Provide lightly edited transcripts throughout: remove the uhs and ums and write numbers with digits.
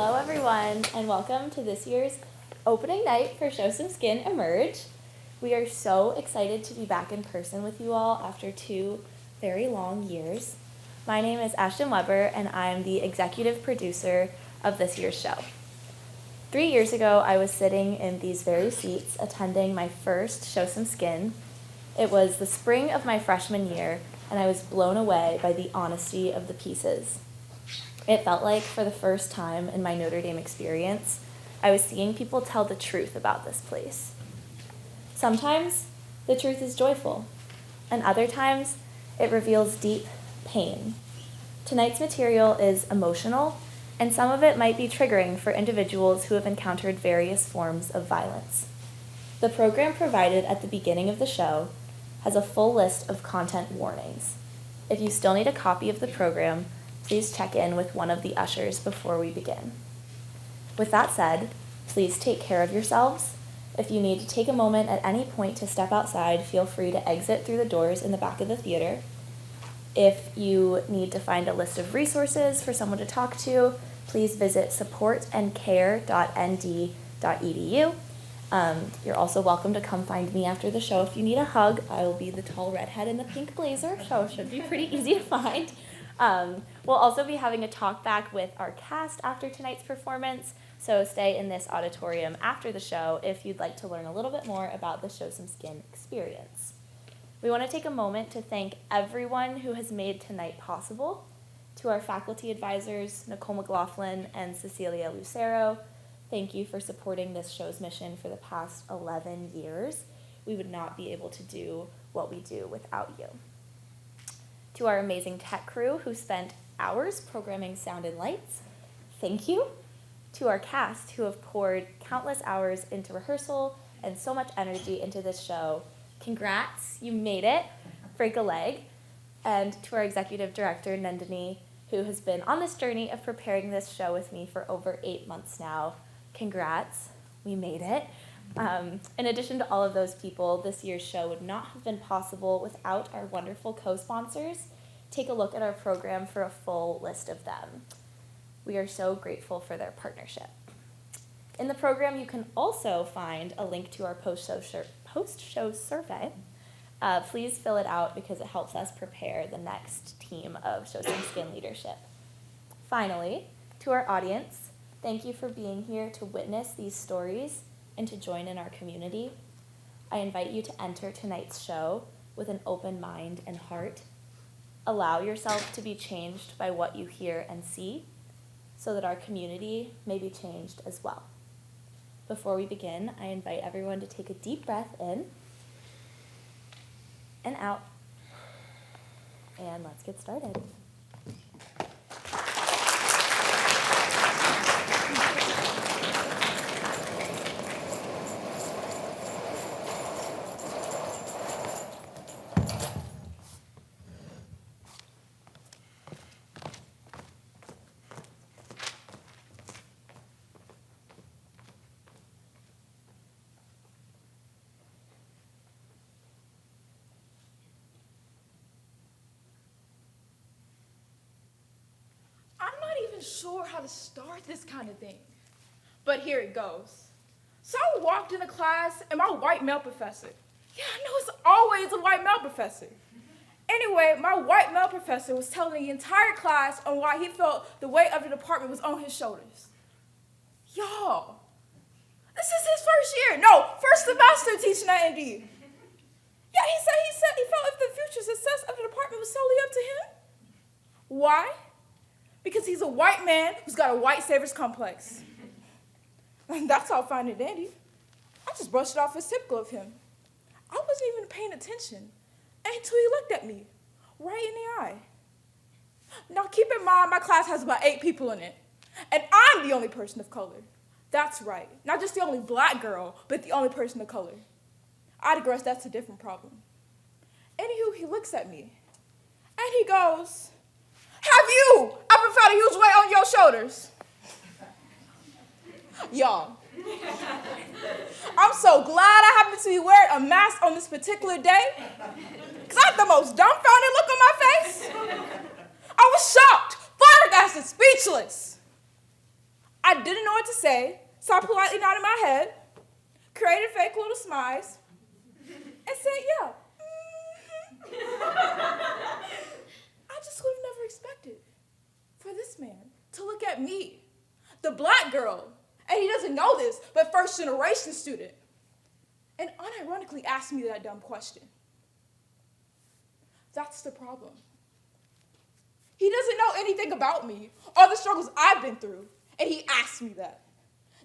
Hello everyone, and welcome to this year's opening night for Show Some Skin Emerge. We are so excited to be back in person with you all after 2 very long years. My name is Ashton Weber, and I'm the executive producer of this year's show. 3 years ago, I was sitting in these very seats attending my first Show Some Skin. It was the spring of my freshman year, and I was blown away by the honesty of the pieces. It felt like, for the first time in my Notre Dame experience, I was seeing people tell the truth about this place. Sometimes the truth is joyful, and other times it reveals deep pain. Tonight's material is emotional, and some of it might be triggering for individuals who have encountered various forms of violence. The program provided at the beginning of the show has a full list of content warnings. If you still need a copy of the program, please check in with one of the ushers before we begin. With that said, please take care of yourselves. If you need to take a moment at any point to step outside, feel free to exit through the doors in the back of the theater. If you need to find a list of resources for someone to talk to, please visit supportandcare.nd.edu. You're also welcome to come find me after the show if you need a hug. I will be the tall redhead in the pink blazer, so it should be pretty easy to find. We'll also be having a talk back with our cast after tonight's performance, so stay in this auditorium after the show if you'd like to learn a little bit more about the Show Some Skin experience. We want to take a moment to thank everyone who has made tonight possible. To our faculty advisors, Nicole McLaughlin and Cecilia Lucero, thank you for supporting this show's mission for the past 11 years. We would not be able to do what we do without you. To our amazing tech crew who spent hours programming sound and lights, thank you. To our cast who have poured countless hours into rehearsal and so much energy into this show, congrats, you made it, break a leg. And to our executive director, Nandini, who has been on this journey of preparing this show with me for over 8 months now, congrats, we made it. In addition to all of those people, this year's show would not have been possible without our wonderful co-sponsors. Take a look at our program for a full list of them. We are so grateful for their partnership. In the program, you can also find a link to our post-show survey. Please fill it out because it helps us prepare the next team of Show Some Skin leadership. Finally, to our audience, thank you for being here to witness these stories and to join in our community. I invite you to enter tonight's show with an open mind and heart. Allow yourself to be changed by what you hear and see so that our community may be changed as well. Before we begin, I invite everyone to take a deep breath in and out. And let's get started. Sure how to start this kind of thing, but here it goes. So I walked into class and my white male professor, I know it's always a white male professor. Anyway, my white male professor was telling the entire class on why he felt the weight of the department was on his shoulders. Y'all, this is his first semester teaching at ND. Yeah, he said he felt like the future success of the department was solely up to him. Why? Because he's a white man who's got a white savior's complex. And that's all fine and dandy. I just brushed it off as typical of him. I wasn't even paying attention until he looked at me, right in the eye. Now keep in mind, my class has about 8 people in it, and I'm the only person of color. That's right, not just the only black girl, but the only person of color. I digress, that's a different problem. Anywho, he looks at me, and he goes, "Have you ever felt a huge weight on your shoulders?" Y'all, I'm so glad I happened to be wearing a mask on this particular day, because I had the most dumbfounded look on my face. I was shocked, flabbergasted, speechless. I didn't know what to say, so I politely nodded my head, created fake little smiles, and said, yeah. I just would have never expected for this man to look at me, the black girl, and he doesn't know this, but first generation student, and unironically ask me that dumb question. That's the problem. He doesn't know anything about me or the struggles I've been through, and he asked me that.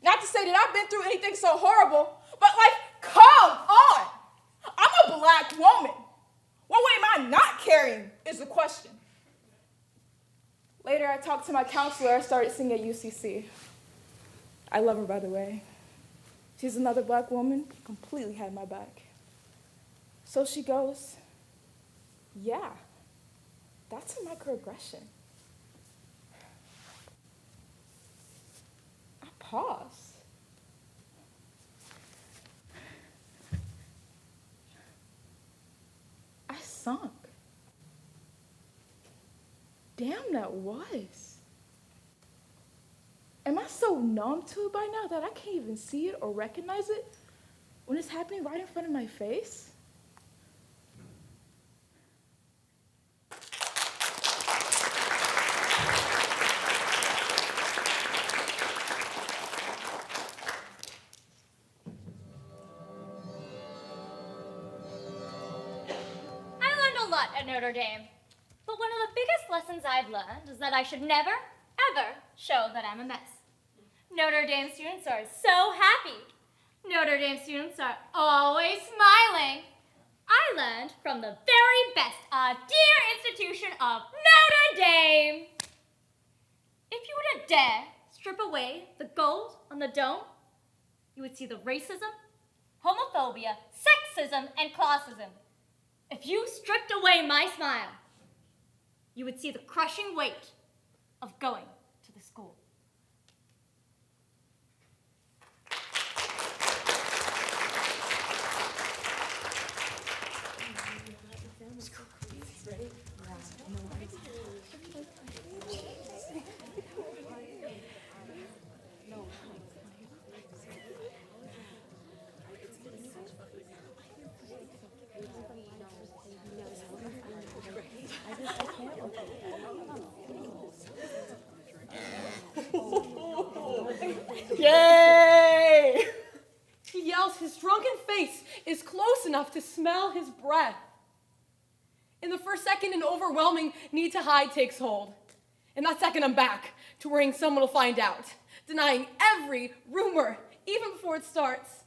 Not to say that I've been through anything so horrible, but come on! I'm a black woman. What weight am I not carrying is the question. Later, I talked to my counselor. I started singing at UCC. I love her, by the way. She's another black woman, completely had my back. So she goes, yeah, that's a microaggression. I pause. I sunk. Damn, that was. Am I so numb to it by now that I can't even see it or recognize it when it's happening right in front of my face? I learned a lot at Notre Dame, but one of the biggest lessons I've learned is that I should never, ever show that I'm a mess. Notre Dame students are so happy. Notre Dame students are always smiling. I learned from the very best, a dear institution of Notre Dame. If you were to dare strip away the gold on the dome, you would see the racism, homophobia, sexism, and classism. If you stripped away my smile, you would see the crushing weight of going to the school. Yay! He yells his drunken face is close enough to smell his breath. In the first second, an overwhelming need to hide takes hold. In that second, I'm back to worrying someone will find out, denying every rumor, even before it starts,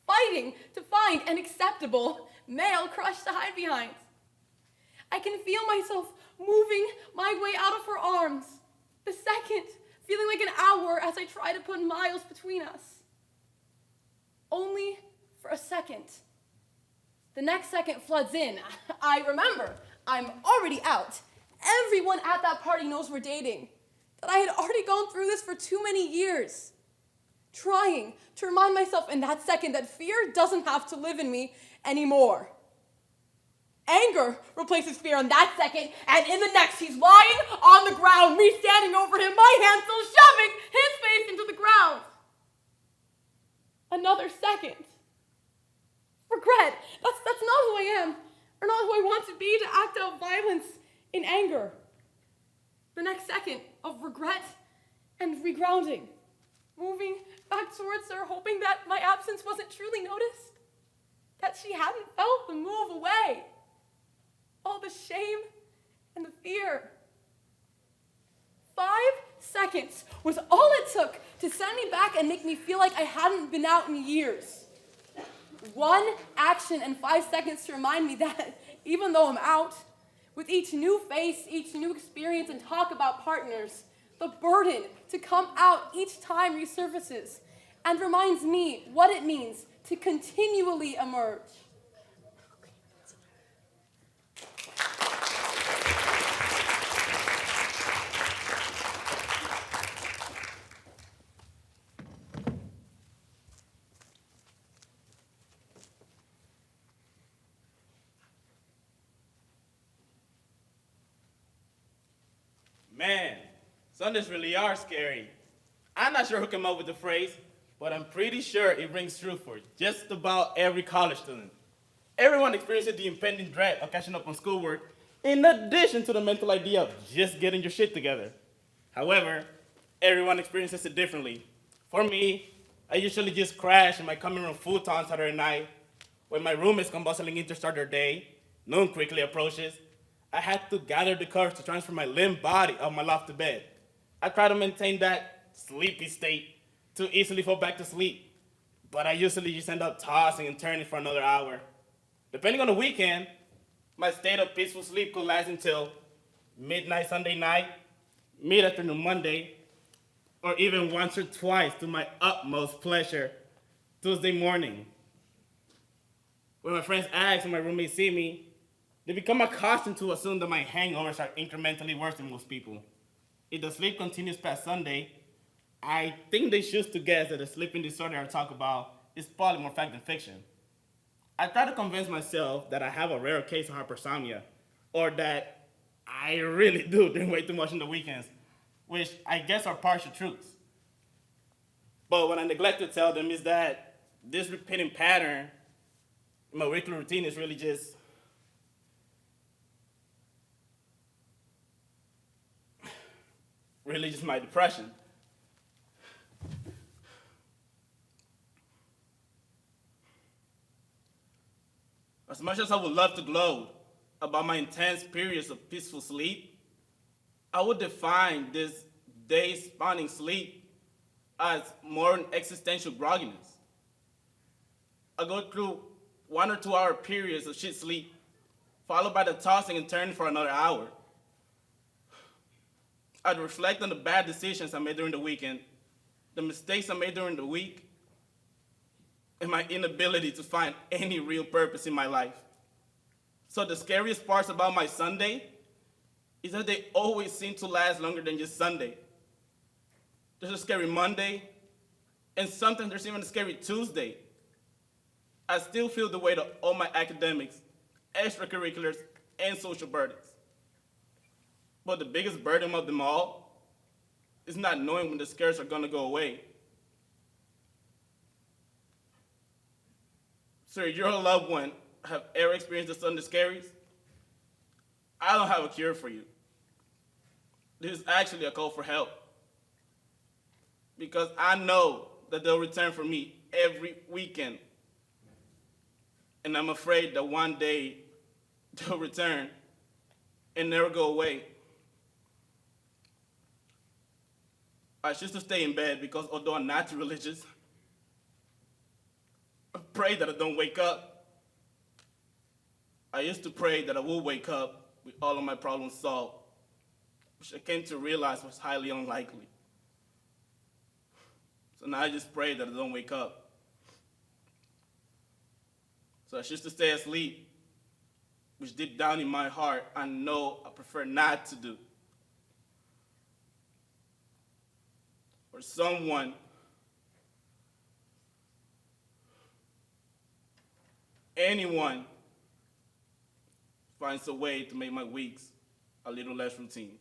fighting to find an acceptable male crush to hide behind. I can feel myself moving my way out of her arms, the second feeling like an hour as I try to put miles between us. Only for a second. The next second floods in. I remember, I'm already out. Everyone at that party knows we're dating. That I had already gone through this for too many years. Trying to remind myself in that second that fear doesn't have to live in me anymore. Anger replaces fear in that second, and in the next, he's lying on the ground, me standing over him, my hand still shoving his face into the ground. Another second. Regret. That's not who I am, or not who I want to be, to act out violence in anger. The next second of regret and regrounding. Moving back towards her, hoping that my absence wasn't truly noticed, that she hadn't felt the move away. All the shame and the fear. 5 seconds was all it took to send me back and make me feel like I hadn't been out in years. One action and 5 seconds to remind me that, even though I'm out, with each new face, each new experience, and talk about partners, the burden to come out each time resurfaces and reminds me what it means to continually emerge. Man, Sundays really are scary. I'm not sure who came up with the phrase, but I'm pretty sure it rings true for just about every college student. Everyone experiences the impending dread of catching up on schoolwork, in addition to the mental idea of just getting your shit together. However, everyone experiences it differently. For me, I usually just crash in my common room futon Saturday night. When my roommates come bustling in to start their day, noon quickly approaches. I had to gather the courage to transfer my limp body of my loft to bed. I try to maintain that sleepy state to easily fall back to sleep, but I usually just end up tossing and turning for another hour. Depending on the weekend, my state of peaceful sleep could last until midnight Sunday night, mid-afternoon Monday, or even once or twice to my utmost pleasure, Tuesday morning. When my friends ask and my roommates see me, they become accustomed to assume that my hangovers are incrementally worse than most people. If the sleep continues past Sunday, I think they choose to guess that the sleeping disorder I talk about is probably more fact than fiction. I try to convince myself that I have a rare case of hypersomnia, or that I really do drink way too much on the weekends, which I guess are partial truths. But what I neglect to tell them is that this repeating pattern in my weekly routine is really just my depression. As much as I would love to gloat about my intense periods of peaceful sleep, I would define this day-spanning sleep as more an existential grogginess. I go through 1 or 2 hour periods of shit sleep, followed by the tossing and turning for another hour. I'd reflect on the bad decisions I made during the weekend, the mistakes I made during the week, and my inability to find any real purpose in my life. So the scariest parts about my Sunday is that they always seem to last longer than just Sunday. There's a scary Monday, and sometimes there's even a scary Tuesday. I still feel the weight of all my academics, extracurriculars, and social burdens. But the biggest burden of them all is not knowing when the scares are gonna go away. So if you're a loved one, have ever experienced the Sunday scaries? I don't have a cure for you. This is actually a call for help. Because I know that they'll return for me every weekend. And I'm afraid that one day they'll return and never go away. I choose to stay in bed because although I'm not too religious, I pray that I don't wake up. I used to pray that I will wake up with all of my problems solved, which I came to realize was highly unlikely. So now I just pray that I don't wake up. So I choose to stay asleep, which deep down in my heart, I know I prefer not to do. Or someone anyone finds a way to make my weeks a little less routine.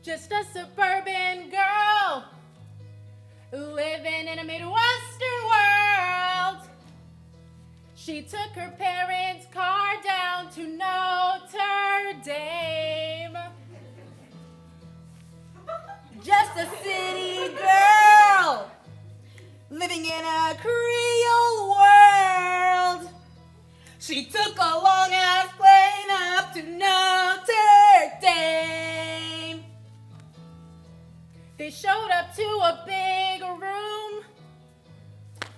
Just a suburban girl living in a Midwestern world. She took her parents' car down to Notre Dame. Just a city girl living in a Creole world. She took a long-ass plane up to Notre Dame. They showed up to a big room.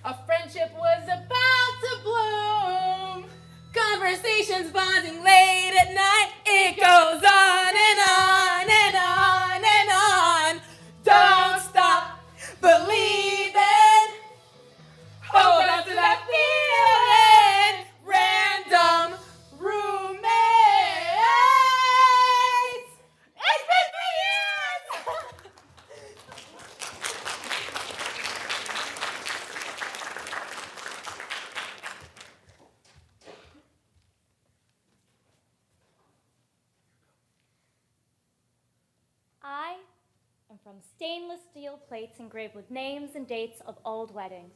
A friendship was about to bloom. Conversations bonding late at night. It goes on and on and on and on. Don't stop believing. Hold on to that feeling. Random roommates. and from stainless steel plates engraved with names and dates of old weddings.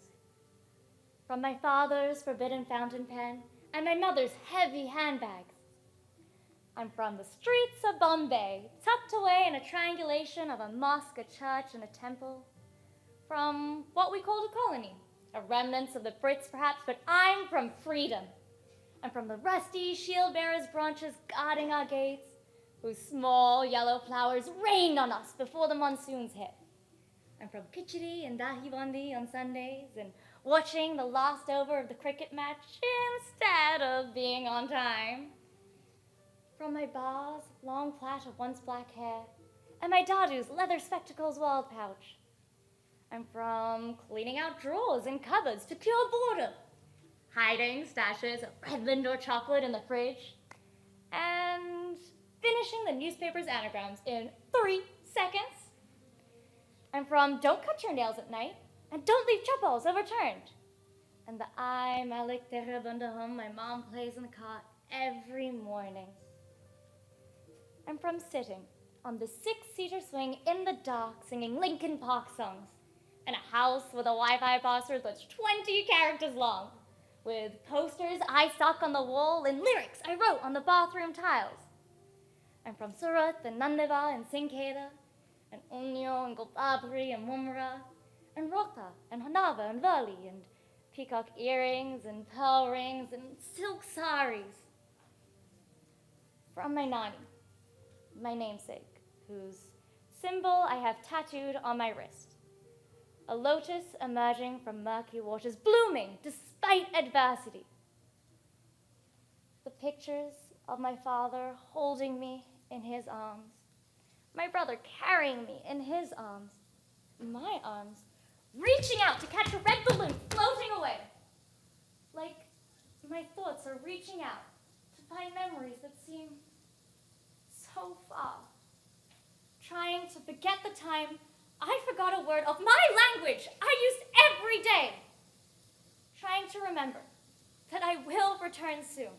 From my father's forbidden fountain pen and my mother's heavy handbags. I'm from the streets of Bombay, tucked away in a triangulation of a mosque, a church, and a temple. From what we called a colony, a remnants of the Brits perhaps, but I'm from freedom. I'm from the rusty shield-bearers' branches guarding our gates, whose small yellow flowers rained on us before the monsoons hit. I'm from khichdi and dahi bandi on Sundays and watching the last over of the cricket match instead of being on time. From my ba's long plait of once black hair and my dadu's leather spectacles walled pouch. I'm from cleaning out drawers and cupboards to cure boredom, hiding stashes of red Lindor chocolate in the fridge, and finishing the newspaper's anagrams in 3 seconds. I'm from don't cut your nails at night and don't leave chapels overturned. And the I Malik Tehra Bandahum my mom plays in the cot every morning. I'm from sitting on the 6-seater swing in the dark singing Linkin Park songs in a house with a Wi-Fi password that's 20 characters long, with posters I stuck on the wall and lyrics I wrote on the bathroom tiles. I'm from Surat and Nandeva and Sinkheda, and Unyo and Gopapuri and Mumra, and Rota and Hanava and Vali, and peacock earrings and pearl rings and silk saris. From my nani, my namesake, whose symbol I have tattooed on my wrist. A lotus emerging from murky waters, blooming despite adversity. The pictures of my father holding me in his arms, my brother carrying me in his arms, my arms reaching out to catch a red balloon floating away. Like my thoughts are reaching out to find memories that seem so far. Trying to forget the time I forgot a word of my language I used every day. Trying to remember that I will return soon.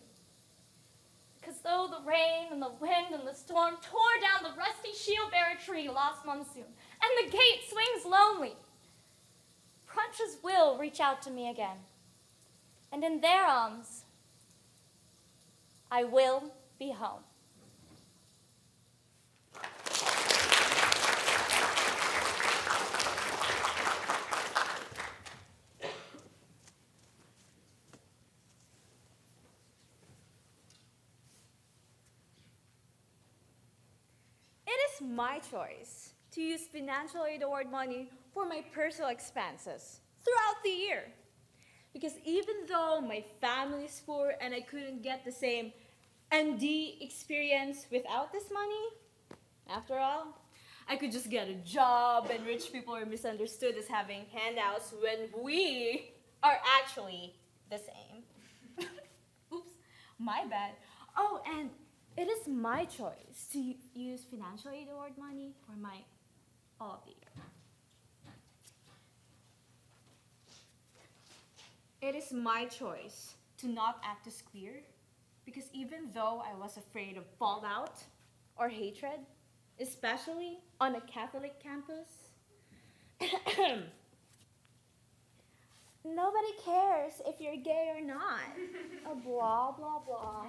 Because though the rain and the wind and the storm tore down the rusty shield-bearer tree last monsoon, and the gate swings lonely, branches will reach out to me again. And in their arms, I will be home. My choice to use financial aid award money for my personal expenses throughout the year. Because even though my family's poor and I couldn't get the same MD experience without this money, after all, I could just get a job and rich people are misunderstood as having handouts when we are actually the same. Oops, my bad. Oh, and it is my choice to use financial aid award money for my all of the year. It is my choice to not act as queer because even though I was afraid of fallout or hatred, especially on a Catholic campus, nobody cares if you're gay or not. Blah, blah, blah.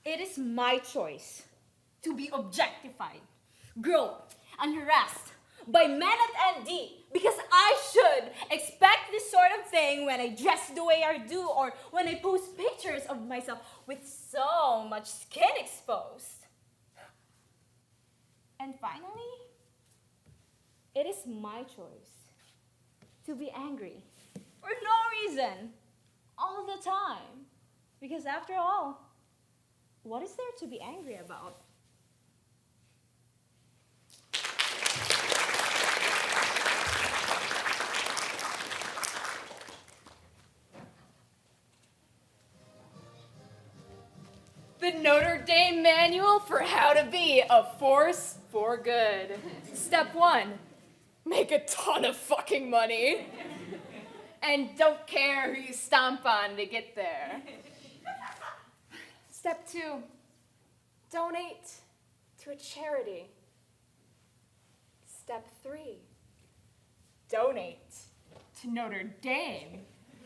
It is my choice to be objectified, groped, and harassed by men at ND because I should expect this sort of thing when I dress the way I do or when I post pictures of myself with so much skin exposed. And finally, it is my choice to be angry for no reason all the time because after all, what is there to be angry about? The Notre Dame Manual for How to Be a Force for Good. Step 1, make a ton of fucking money. And don't care who you stomp on to get there. Step 2, donate to a charity. Step 3, donate to Notre Dame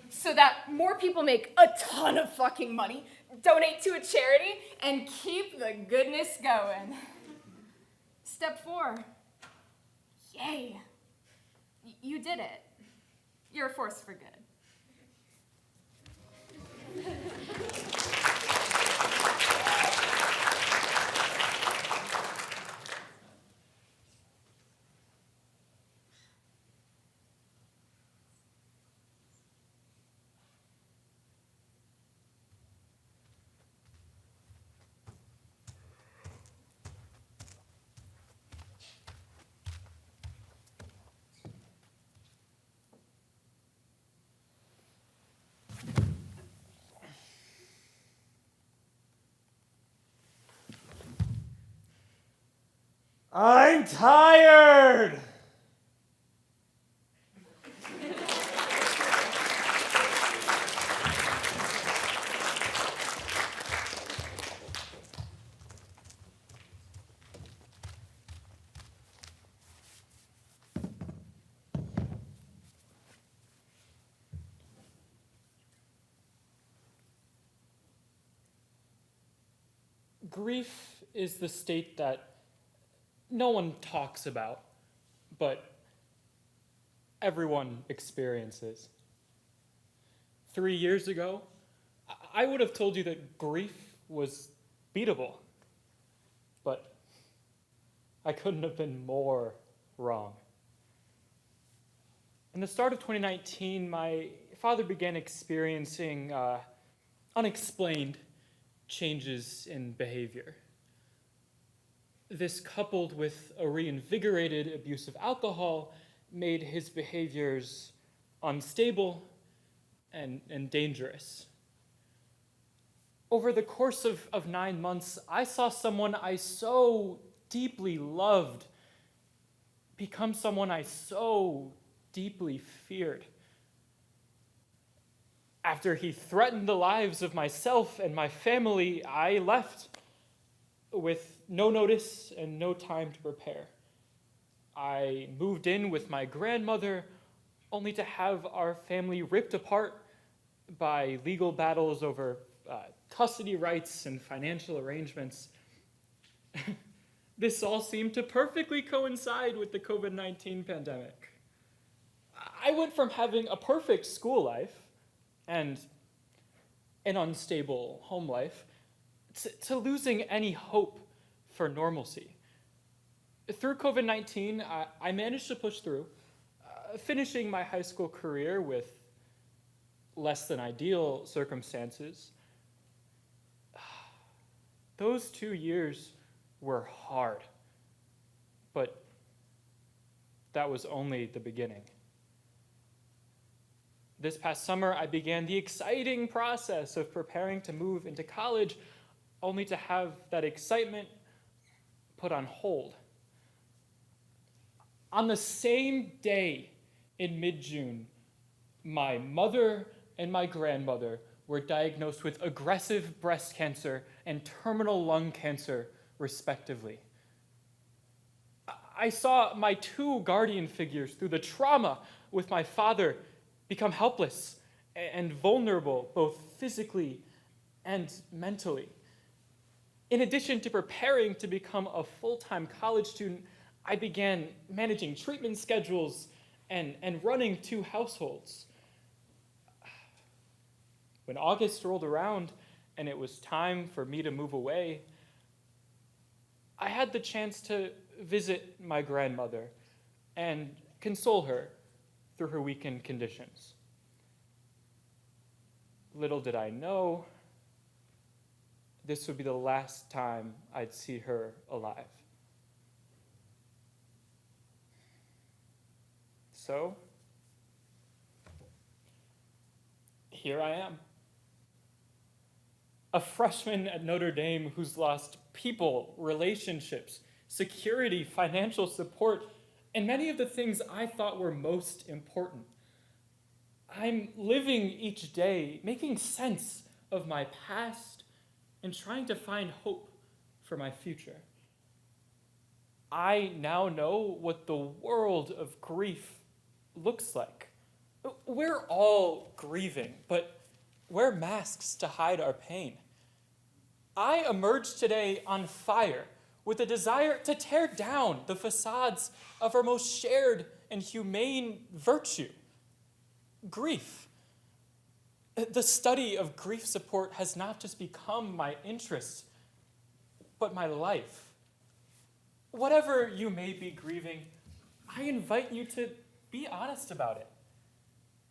so that more people make a ton of fucking money, donate to a charity, and keep the goodness going. Step 4, yay, you did it. You're a force for good. I'm tired! Grief is the state that no one talks about, but everyone experiences. 3 years ago, I would have told you that grief was beatable, but I couldn't have been more wrong. In the start of 2019, my father began experiencing unexplained changes in behavior. This, coupled with a reinvigorated abuse of alcohol, made his behaviors unstable and dangerous. Over the course of 9 months, I saw someone I so deeply loved become someone I so deeply feared. After he threatened the lives of myself and my family, I left with no notice and no time to prepare. I moved in with my grandmother, only to have our family ripped apart by legal battles over custody rights and financial arrangements. This all seemed to perfectly coincide with the COVID-19 pandemic. I went from having a perfect school life and an unstable home life to losing any hope for normalcy. Through COVID-19, I managed to push through, finishing my high school career with less than ideal circumstances. Those 2 years were hard, but that was only the beginning. This past summer, I began the exciting process of preparing to move into college, only to have that excitement put on hold. On the same day in mid-June, my mother and my grandmother were diagnosed with aggressive breast cancer and terminal lung cancer, respectively. I saw my 2 guardian figures through the trauma with my father become helpless and vulnerable, both physically and mentally. In addition to preparing to become a full-time college student, I began managing treatment schedules and running 2 households. When August rolled around and it was time for me to move away, I had the chance to visit my grandmother and console her through her weakened conditions. Little did I know, this would be the last time I'd see her alive. So, here I am. A freshman at Notre Dame who's lost people, relationships, security, financial support, and many of the things I thought were most important. I'm living each day, making sense of my past and trying to find hope for my future. I now know what the world of grief looks like. We're all grieving, but wear masks to hide our pain. I emerged today on fire with a desire to tear down the facades of our most shared and humane virtue, grief. The study of grief support has not just become my interest, but my life. Whatever you may be grieving, I invite you to be honest about it.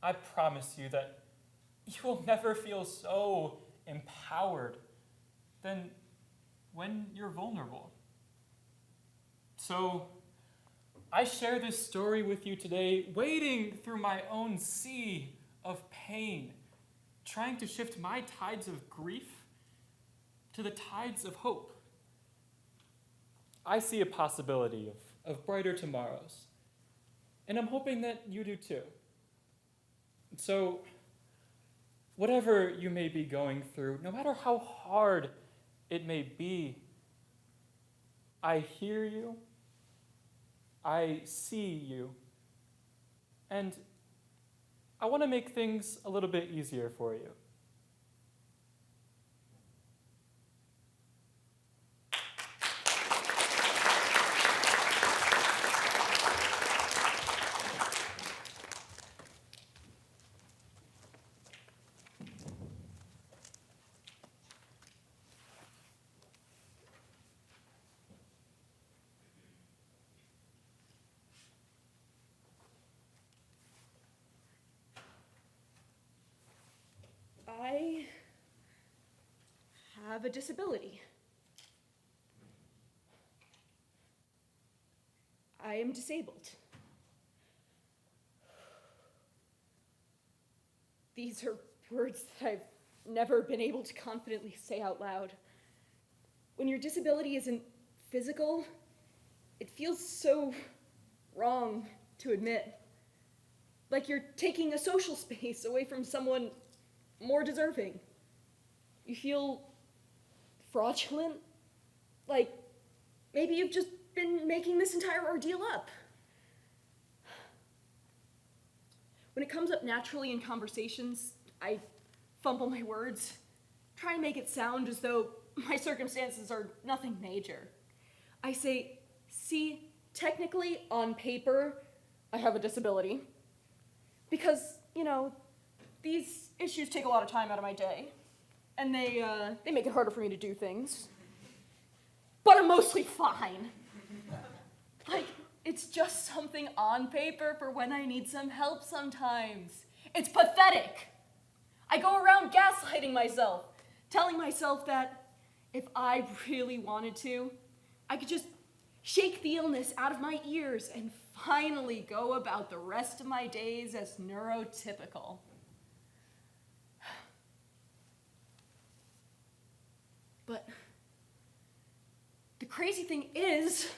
I promise you that you will never feel so empowered than when you're vulnerable. So I share this story with you today, wading through my own sea of pain, trying to shift my tides of grief to the tides of hope. I see a possibility of brighter tomorrows, and I'm hoping that you do too. So, whatever you may be going through, no matter how hard it may be, I hear you, I see you, and I want to make things a little bit easier for you. I have a disability. I am disabled. These are words that I've never been able to confidently say out loud. When your disability isn't physical, it feels so wrong to admit. Like you're taking a social space away from someone more deserving. You feel fraudulent, like maybe you've just been making this entire ordeal up. When it comes up naturally in conversations, I fumble my words, try and make it sound as though my circumstances are nothing major. I say, see, technically, on paper, I have a disability. Because, these issues take a lot of time out of my day, and they make it harder for me to do things. But I'm mostly fine. Like, it's just something on paper for when I need some help sometimes. It's pathetic. I go around gaslighting myself, telling myself that if I really wanted to, I could just shake the illness out of my ears and finally go about the rest of my days as neurotypical. But the crazy thing is,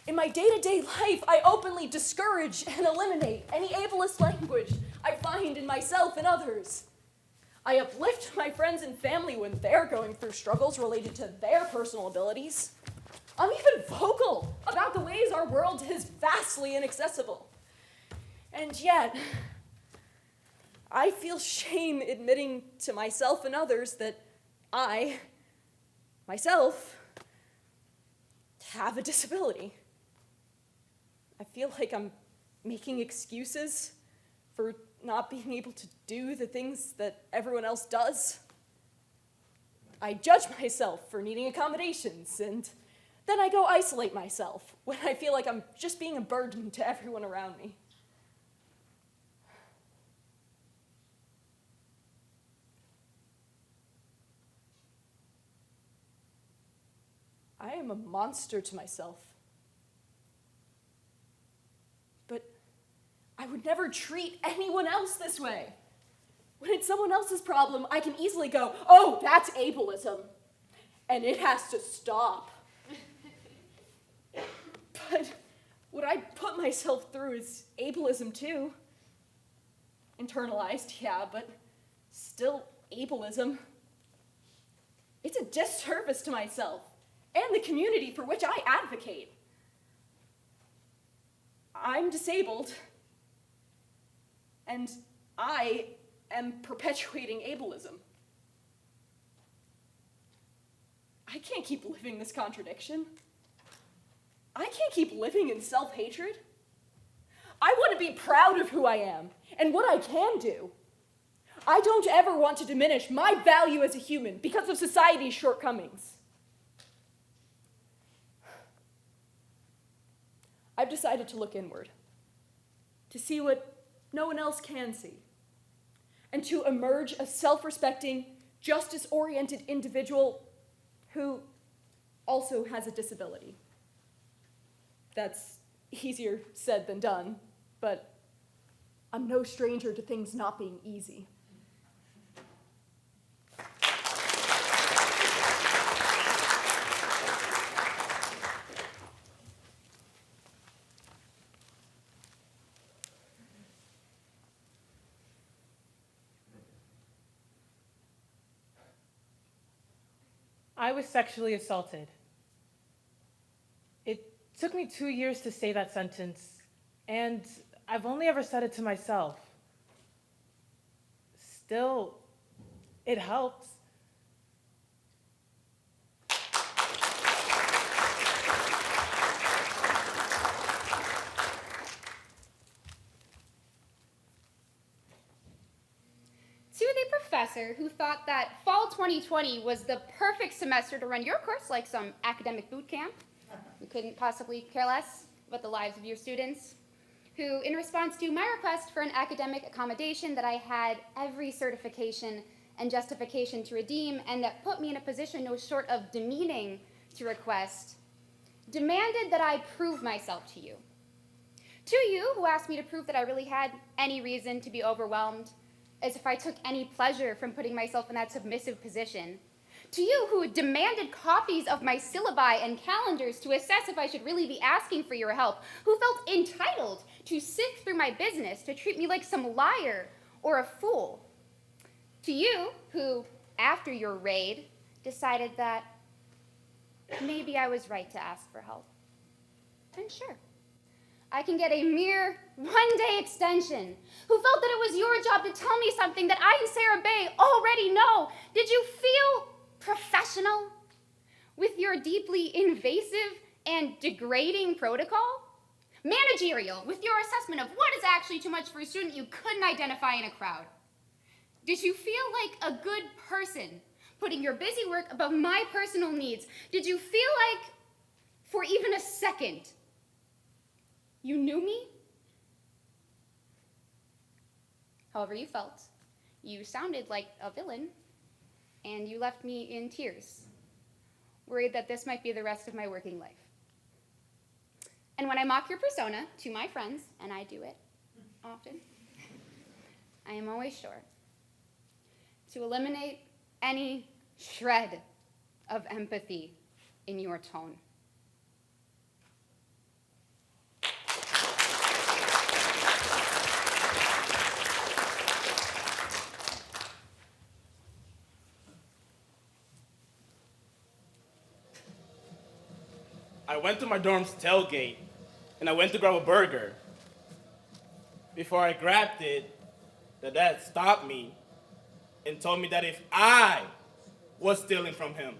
in my day-to-day life, I openly discourage and eliminate any ableist language I find in myself and others. I uplift my friends and family when they're going through struggles related to their personal abilities. I'm even vocal about the ways our world is vastly inaccessible. And yet, I feel shame admitting to myself and others that I, myself, have a disability. I feel like I'm making excuses for not being able to do the things that everyone else does. I judge myself for needing accommodations, and then I go isolate myself when I feel like I'm just being a burden to everyone around me. I am a monster to myself. But I would never treat anyone else this way. When it's someone else's problem, I can easily go, oh, that's ableism, and it has to stop. But what I put myself through is ableism too. Internalized, yeah, but still ableism. It's a disservice to myself and the community for which I advocate. I'm disabled, and I am perpetuating ableism. I can't keep living this contradiction. I can't keep living in self-hatred. I want to be proud of who I am and what I can do. I don't ever want to diminish my value as a human because of society's shortcomings. I've decided to look inward, to see what no one else can see, and to emerge a self-respecting, justice-oriented individual who also has a disability. That's easier said than done, but I'm no stranger to things not being easy. I was sexually assaulted. It took me 2 years to say that sentence, and I've only ever said it to myself. Still, it helps. To the professor who thought that fall 2020 was the perfect semester to run your course like some academic boot camp, who couldn't possibly care less about the lives of your students, who, in response to my request for an academic accommodation that I had every certification and justification to redeem and that put me in a position no short of demeaning to request, demanded that I prove myself to you. To you, who asked me to prove that I really had any reason to be overwhelmed, as if I took any pleasure from putting myself in that submissive position. To you, who demanded copies of my syllabi and calendars to assess if I should really be asking for your help, who felt entitled to sift through my business, to treat me like some liar or a fool. To you, who, after your raid, decided that maybe I was right to ask for help. And sure, I can get a mere one-day extension, who felt that it was your job to tell me something that I and Sarah Bay already know. Did you feel professional with your deeply invasive and degrading protocol? Managerial with your assessment of what is actually too much for a student you couldn't identify in a crowd? Did you feel like a good person, putting your busy work above my personal needs? Did you feel like, for even a second, you knew me? However you felt, you sounded like a villain, and you left me in tears, worried that this might be the rest of my working life. And when I mock your persona to my friends, and I do it often, I am always sure to eliminate any shred of empathy in your tone. I went to my dorm's tailgate, and I went to grab a burger. Before I grabbed it, the dad stopped me and told me that if I was stealing from him,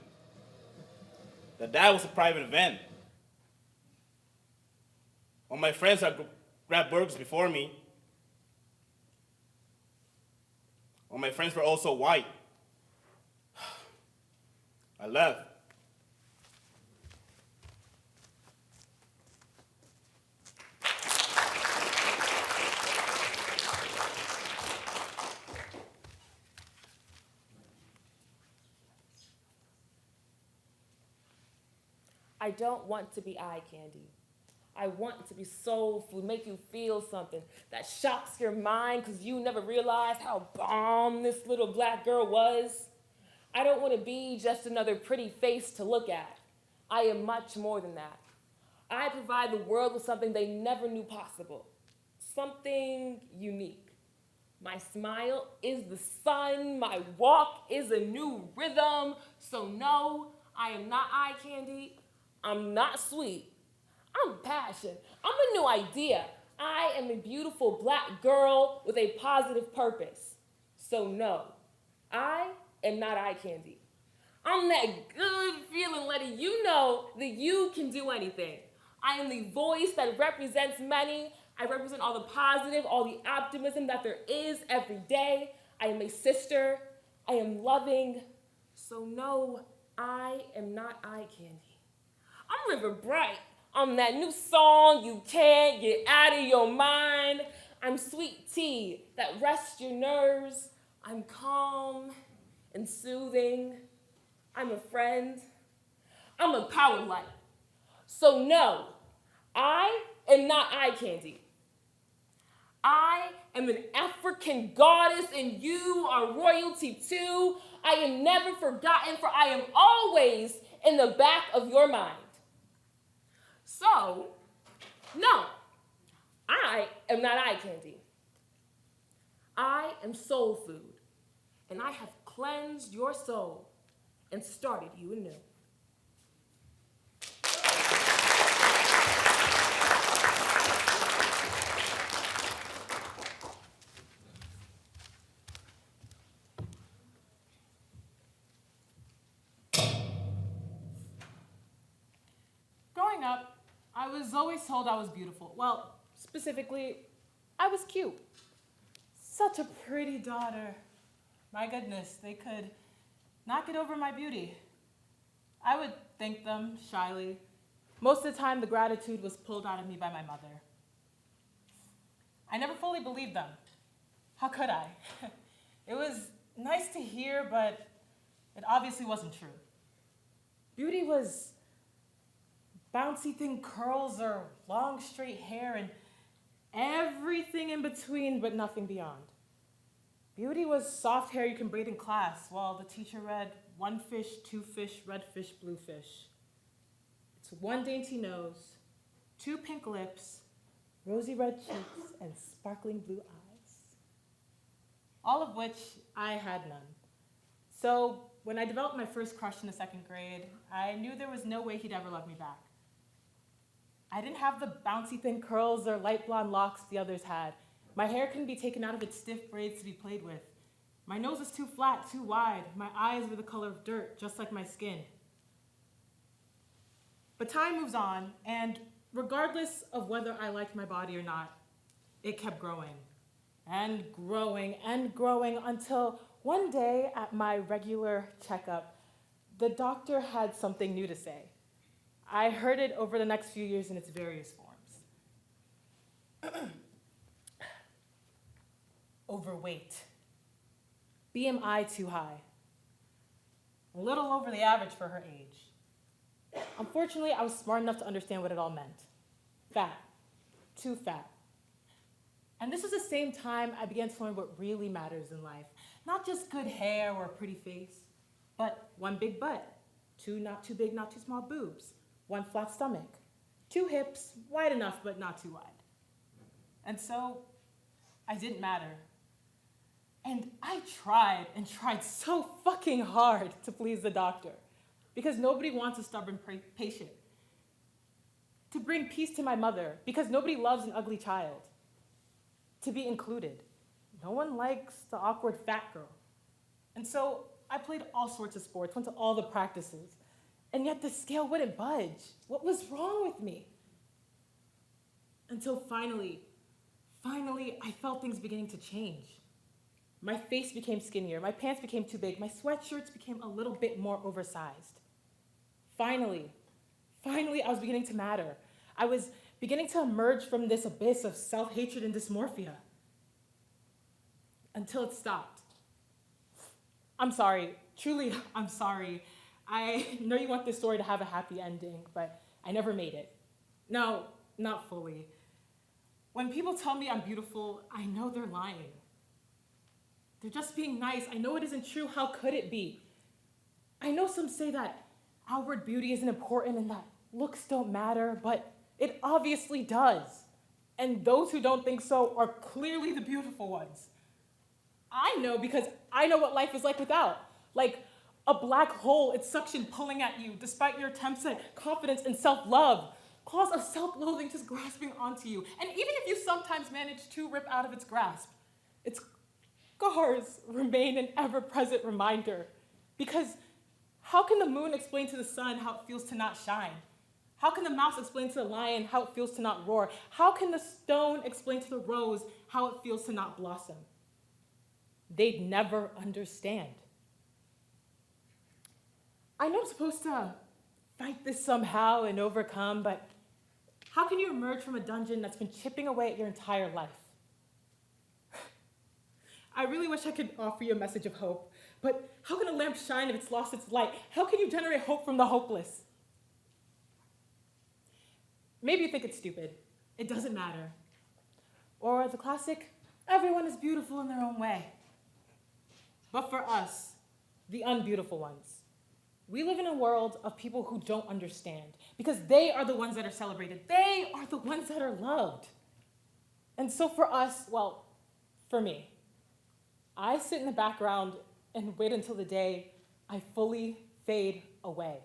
that was a private event. All my friends had grabbed burgers before me. All my friends were also white. I left. I don't want to be eye candy. I want to be soul food, make you feel something that shocks your mind because you never realized how bomb this little black girl was. I don't want to be just another pretty face to look at. I am much more than that. I provide the world with something they never knew possible, something unique. My smile is the sun, my walk is a new rhythm, so no, I am not eye candy. I'm not sweet. I'm passion. I'm a new idea. I am a beautiful black girl with a positive purpose. So no, I am not eye candy. I'm that good feeling letting you know that you can do anything. I am the voice that represents many. I represent all the positive, all the optimism that there is every day. I am a sister. I am loving. So no, I am not eye candy. I'm River Bright. I'm that new song you can't get out of your mind. I'm sweet tea that rests your nerves. I'm calm and soothing. I'm a friend. I'm a power light. So no, I am not eye candy. I am an African goddess and you are royalty too. I am never forgotten, for I am always in the back of your mind. So, no, I am not eye candy. I am soul food, and I have cleansed your soul and started you anew. Growing up, I was always told I was beautiful. Well, specifically, I was cute. Such a pretty daughter. My goodness, they could not get over my beauty. I would thank them shyly. Most of the time, the gratitude was pulled out of me by my mother. I never fully believed them. How could I? It was nice to hear, but it obviously wasn't true. Beauty was bouncy thin curls or long straight hair and everything in between but nothing beyond. Beauty was soft hair you can braid in class while the teacher read 1 fish, 2 fish, red fish, blue fish. It's 1 dainty nose, 2 pink lips, rosy red cheeks, and sparkling blue eyes. All of which I had none. So when I developed my first crush in the 2nd grade, I knew there was no way he'd ever love me back. I didn't have the bouncy thin curls or light blonde locks the others had. My hair couldn't be taken out of its stiff braids to be played with. My nose was too flat, too wide. My eyes were the color of dirt, just like my skin. But time moves on, and regardless of whether I liked my body or not, it kept growing and growing and growing until one day at my regular checkup, the doctor had something new to say. I heard it over the next few years in its various forms. Overweight. BMI too high. A little over the average for her age. Unfortunately, I was smart enough to understand what it all meant. Fat. Too fat. And this was the same time I began to learn what really matters in life. Not just good hair or a pretty face, but 1 big butt, 2 not too big, not too small boobs, 1 flat stomach, 2 hips, wide enough but not too wide. And so, I didn't matter. And I tried and tried so fucking hard to please the doctor, because nobody wants a stubborn patient. To bring peace to my mother, because nobody loves an ugly child. To be included. No one likes the awkward fat girl. And so I played all sorts of sports, went to all the practices, and yet the scale wouldn't budge. What was wrong with me? Until finally, I felt things beginning to change. My face became skinnier, my pants became too big, my sweatshirts became a little bit more oversized. Finally, I was beginning to matter. I was beginning to emerge from this abyss of self-hatred and dysmorphia. Until it stopped. I'm sorry, truly, I'm sorry. I know you want this story to have a happy ending, but I never made it. No, not fully. When people tell me I'm beautiful, I know they're lying. They're just being nice. I know it isn't true. How could it be? I know some say that outward beauty isn't important and that looks don't matter, but it obviously does. And those who don't think so are clearly the beautiful ones. I know because I know what life is like without. Like a black hole, it's suction pulling at you despite your attempts at confidence and self-love. claws of self-loathing just grasping onto you. And even if you sometimes manage to rip out of its grasp, its scars remain an ever-present reminder. Because how can the moon explain to the sun how it feels to not shine? How can the mouse explain to the lion how it feels to not roar? How can the stone explain to the rose how it feels to not blossom? They'd never understand. I know I'm supposed to fight this somehow and overcome, but how can you emerge from a dungeon that's been chipping away at your entire life? I really wish I could offer you a message of hope, but how can a lamp shine if it's lost its light? How can you generate hope from the hopeless? Maybe you think it's stupid. It doesn't matter. Or the classic, everyone is beautiful in their own way. But for us, the unbeautiful ones, we live in a world of people who don't understand because they are the ones that are celebrated. They are the ones that are loved. And so for us, well, for me, I sit in the background and wait until the day I fully fade away.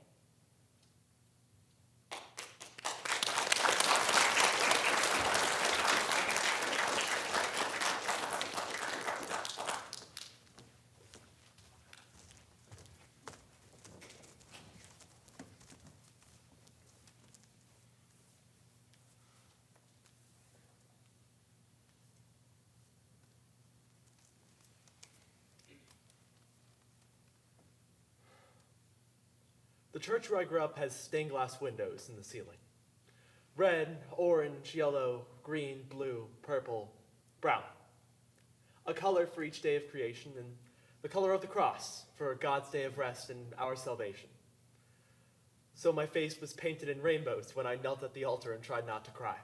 The church where I grew up has stained glass windows in the ceiling. Red, orange, yellow, green, blue, purple, brown. A color for each day of creation, and the color of the cross for God's day of rest and our salvation. So my face was painted in rainbows when I knelt at the altar and tried not to cry.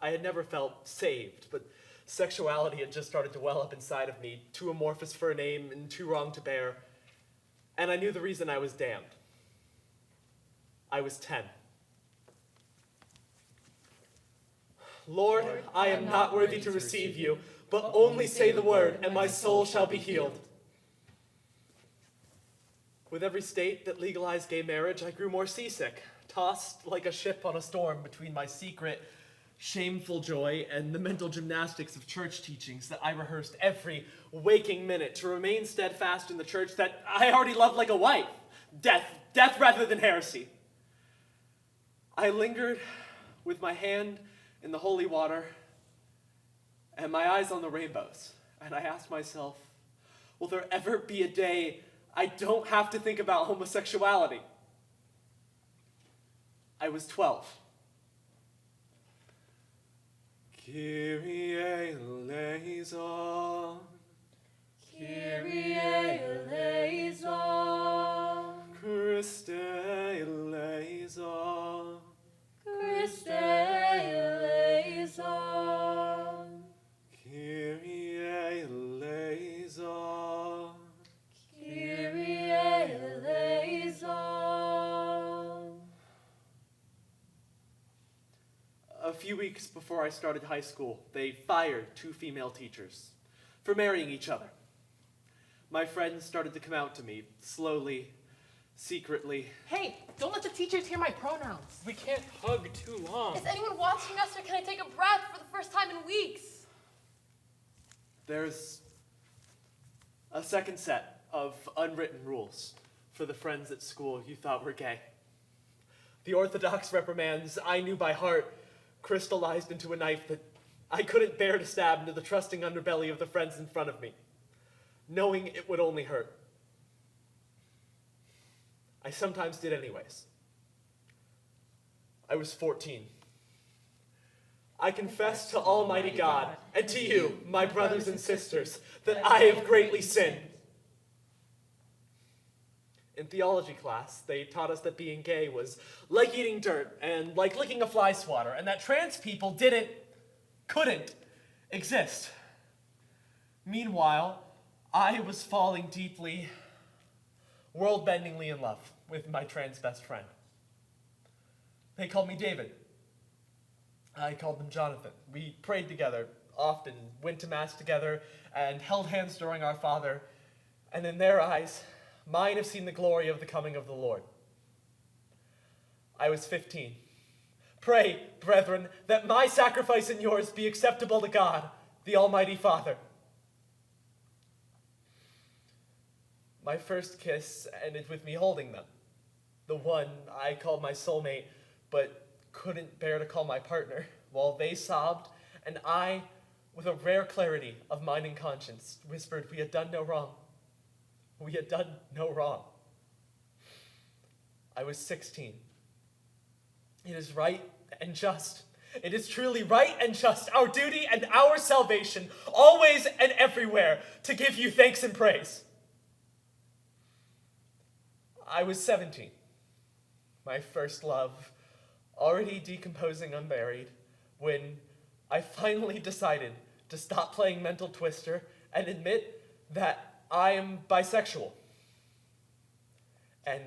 I had never felt saved, but sexuality had just started to well up inside of me, too amorphous for a name and too wrong to bear. And I knew the reason I was damned. I was 10. Lord, I am not worthy to receive you, but only say the word, and my soul shall be healed. With every state that legalized gay marriage, I grew more seasick, tossed like a ship on a storm between my secret, shameful joy and the mental gymnastics of church teachings that I rehearsed every waking minute to remain steadfast in the church that I already loved like a wife. Death rather than heresy. I lingered with my hand in the holy water and my eyes on the rainbows, and I asked myself, will there ever be a day I don't have to think about homosexuality? I was 12. Kyrie eleison, Kyrie eleison, Christe eleison, Christe eleison, Kyrie eleison. Kyrie eleison. A few weeks before I started high school, they fired 2 female teachers for marrying each other. My friends started to come out to me, slowly, secretly. Hey, don't let the teachers hear my pronouns. We can't hug too long. Is anyone watching us, or can I take a breath for the first time in weeks? There's a second set of unwritten rules for the friends at school you thought were gay. The orthodox reprimands I knew by heart crystallized into a knife that I couldn't bear to stab into the trusting underbelly of the friends in front of me, knowing it would only hurt. I sometimes did anyways. I was 14. I confess to Almighty God and to you, my brothers and sisters, that I have greatly sinned. In theology class, they taught us that being gay was like eating dirt and like licking a fly swatter, and that trans people couldn't exist. Meanwhile, I was falling deeply, world-bendingly in love with my trans best friend. They called me David. I called them Jonathan. We prayed together, often went to Mass together, and held hands during our Father, and in their eyes, mine have seen the glory of the coming of the Lord. I was 15, Pray, brethren, that my sacrifice and yours be acceptable to God, the Almighty Father. My first kiss ended with me holding them. The one I called my soulmate, but couldn't bear to call my partner, while they sobbed, and I, with a rare clarity of mind and conscience, whispered we had done no wrong. We had done no wrong. I was 16. It is right and just. It is truly right and just, our duty and our salvation, always and everywhere, to give you thanks and praise. I was 17. My first love, already decomposing unmarried, when I finally decided to stop playing mental twister and admit that I am bisexual. And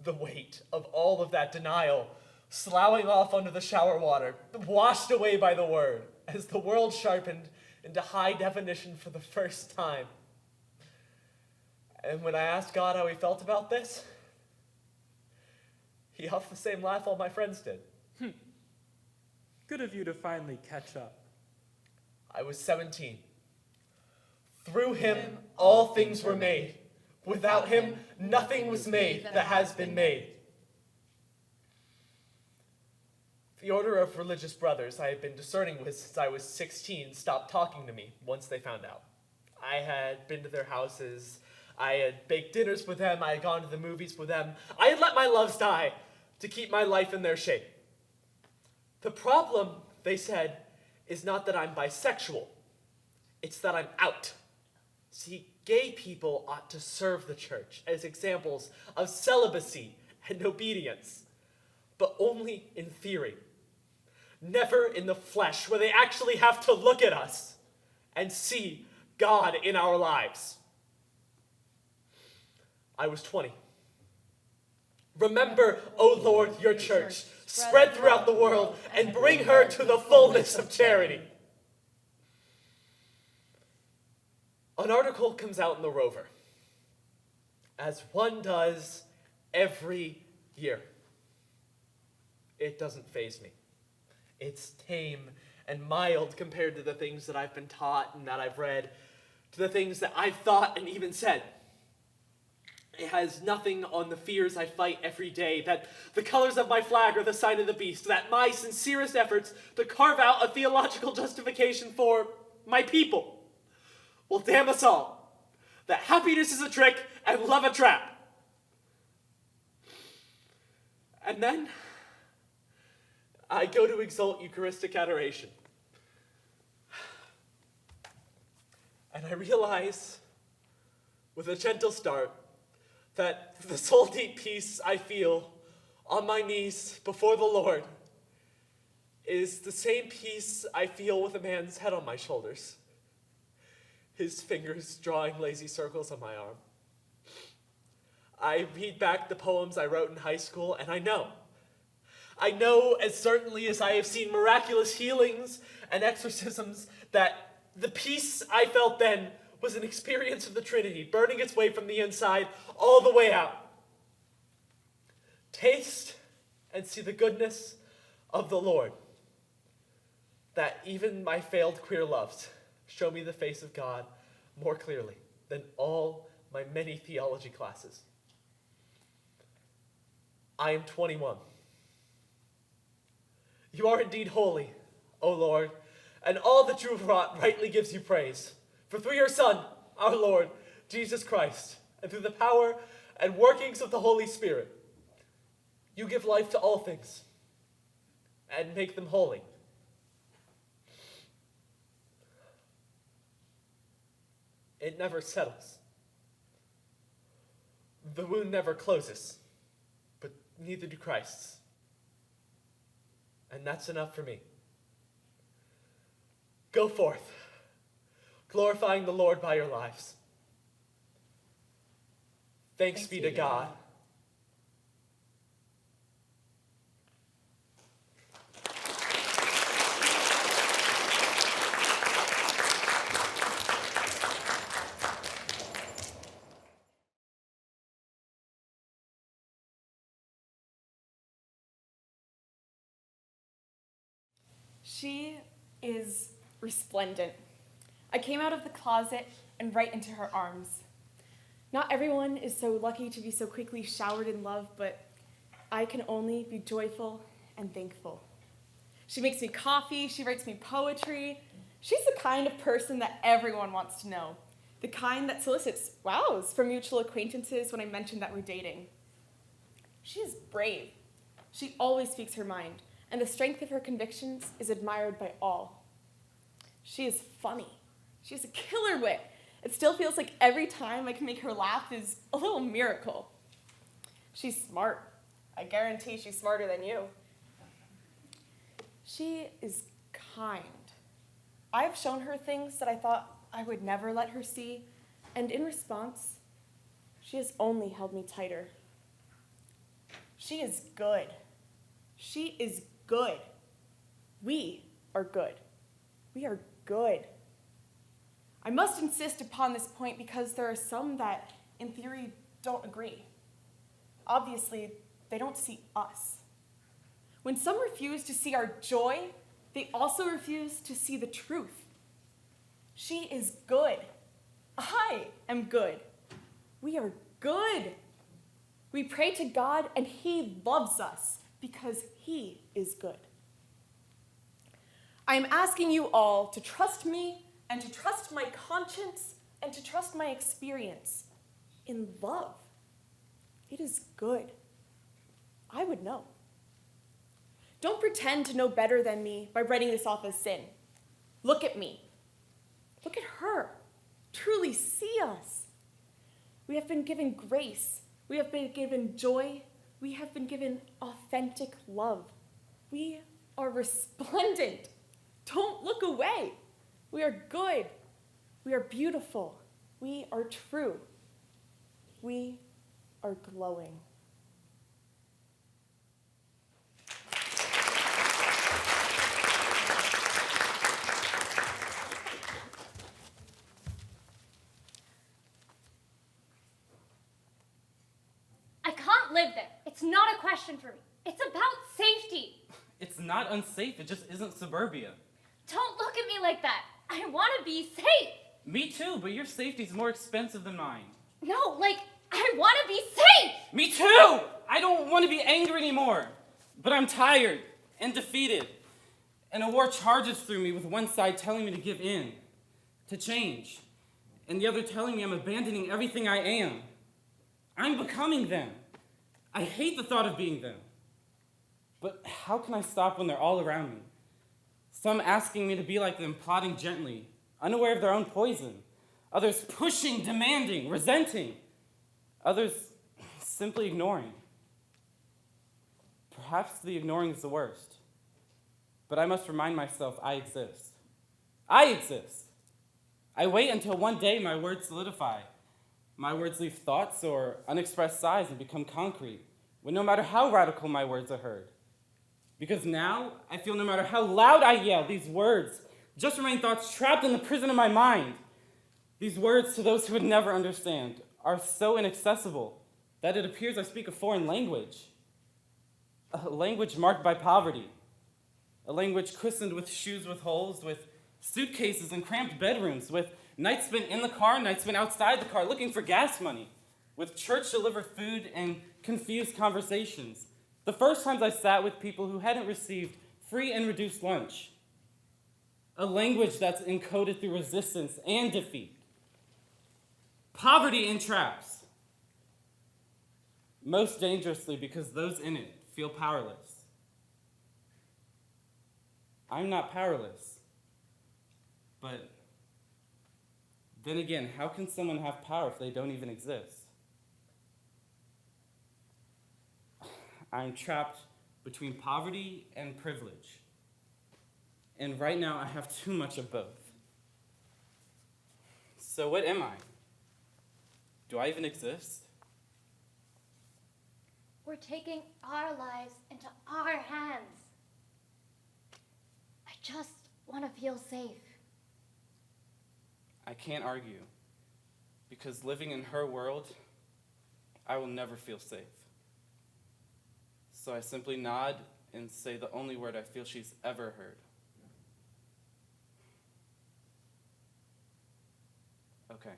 the weight of all of that denial sloughing off under the shower water, washed away by the word, as the world sharpened into high definition for the first time. And when I asked God how he felt about this, he huffed the same laugh all my friends did. Good of you to finally catch up. I was 17. Through him, all things were made. Without him, nothing was made that has been made. The order of religious brothers I had been discerning with since I was 16 stopped talking to me once they found out. I had been to their houses. I had baked dinners with them. I had gone to the movies with them. I had let my loves die to keep my life in their shape. The problem, they said, is not that I'm bisexual. It's that I'm out. See, gay people ought to serve the church as examples of celibacy and obedience, but only in theory. Never in the flesh, where they actually have to look at us and see God in our lives. I was 20. Remember, O Lord, your church, spread throughout the world, and bring her to the fullness of charity. An article comes out in the Rover, as one does every year. It doesn't faze me. It's tame and mild compared to the things that I've been taught and that I've read, to the things that I've thought and even said. It has nothing on the fears I fight every day, that the colors of my flag are the sign of the beast, that my sincerest efforts to carve out a theological justification for my people will damn us all, that happiness is a trick and love a trap. And then I go to exalt Eucharistic adoration. And I realize, with a gentle start, that the soul-deep peace I feel on my knees before the Lord is the same peace I feel with a man's head on my shoulders, his fingers drawing lazy circles on my arm. I read back the poems I wrote in high school, and I know as certainly as I have seen miraculous healings and exorcisms, that the peace I felt then was an experience of the Trinity, burning its way from the inside all the way out. Taste and see the goodness of the Lord, that even my failed queer loves show me the face of God more clearly than all my many theology classes. I am 21. You are indeed holy, O Lord, and all that you have wrought rightly gives you praise. For through your Son, our Lord, Jesus Christ, and through the power and workings of the Holy Spirit, you give life to all things and make them holy. It never settles. The wound never closes, but neither do Christ's. And that's enough for me. Go forth, glorifying the Lord by your lives. Thanks be to God. She is resplendent. I came out of the closet and right into her arms. Not everyone is so lucky to be so quickly showered in love, but I can only be joyful and thankful. She makes me coffee, she writes me poetry. She's the kind of person that everyone wants to know. The kind that solicits wows from mutual acquaintances when I mention that we're dating. She is brave. She always speaks her mind, and the strength of her convictions is admired by all. She is funny. She has a killer wit. It still feels like every time I can make her laugh is a little miracle. She's smart. I guarantee she's smarter than you. She is kind. I have shown her things that I thought I would never let her see, and in response, she has only held me tighter. She is good. She is good. We are good. We are good. I must insist upon this point because there are some that, in theory, don't agree. Obviously, they don't see us. When some refuse to see our joy, they also refuse to see the truth. She is good. I am good. We are good. We pray to God, and He loves us because He is good. I am asking you all to trust me and to trust my conscience and to trust my experience in love. It is good. I would know. Don't pretend to know better than me by writing this off as sin. Look at me. Look at her. Truly see us. We have been given grace. We have been given joy. We have been given authentic love. We are resplendent. Don't look away. We are good. We are beautiful. We are true. We are glowing. I can't live there. It's not a question for me. It's about safety. It's not unsafe, it just isn't suburbia. Don't look at me like that. I want to be safe. Me too, but your safety's more expensive than mine. No, like, I want to be safe. Me too! I don't want to be angry anymore. But I'm tired and defeated. And a war charges through me with one side telling me to give in, to change, and the other telling me I'm abandoning everything I am. I'm becoming them. I hate the thought of being them. But how can I stop when they're all around me? Some asking me to be like them, plotting gently, unaware of their own poison. Others pushing, demanding, resenting. Others simply ignoring. Perhaps the ignoring is the worst. But I must remind myself I exist. I exist. I wait until one day my words solidify. My words leave thoughts or unexpressed sighs and become concrete, when no matter how radical my words are heard. Because now, I feel no matter how loud I yell, these words just remain thoughts trapped in the prison of my mind. These words, to those who would never understand, are so inaccessible that it appears I speak a foreign language. A language marked by poverty. A language christened with shoes with holes, with suitcases and cramped bedrooms, with nights spent in the car, nights spent outside the car looking for gas money, with church-delivered food and confused conversations. The first times I sat with people who hadn't received free and reduced lunch. A language that's encoded through resistance and defeat. Poverty entraps. Most dangerously because those in it feel powerless. I'm not powerless. But then again, how can someone have power if they don't even exist? I'm trapped between poverty and privilege. And right now, I have too much of both. So what am I? Do I even exist? We're taking our lives into our hands. I just want to feel safe. I can't argue, because living in her world, I will never feel safe. So I simply nod and say the only word I feel she's ever heard. Okay.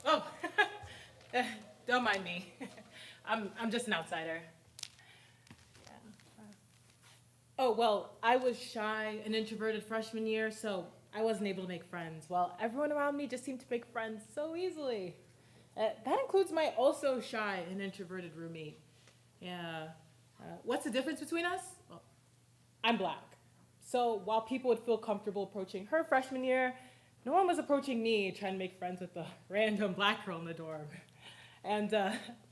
Oh, don't mind me. I'm just an outsider. Yeah. Oh, well, I was shy and introverted freshman year, so I wasn't able to make friends. Well, everyone around me just seemed to make friends so easily. That includes my also shy and introverted roommate. Yeah. What's the difference between us? Well, I'm black. So while people would feel comfortable approaching her freshman year, no one was approaching me trying to make friends with the random black girl in the dorm. And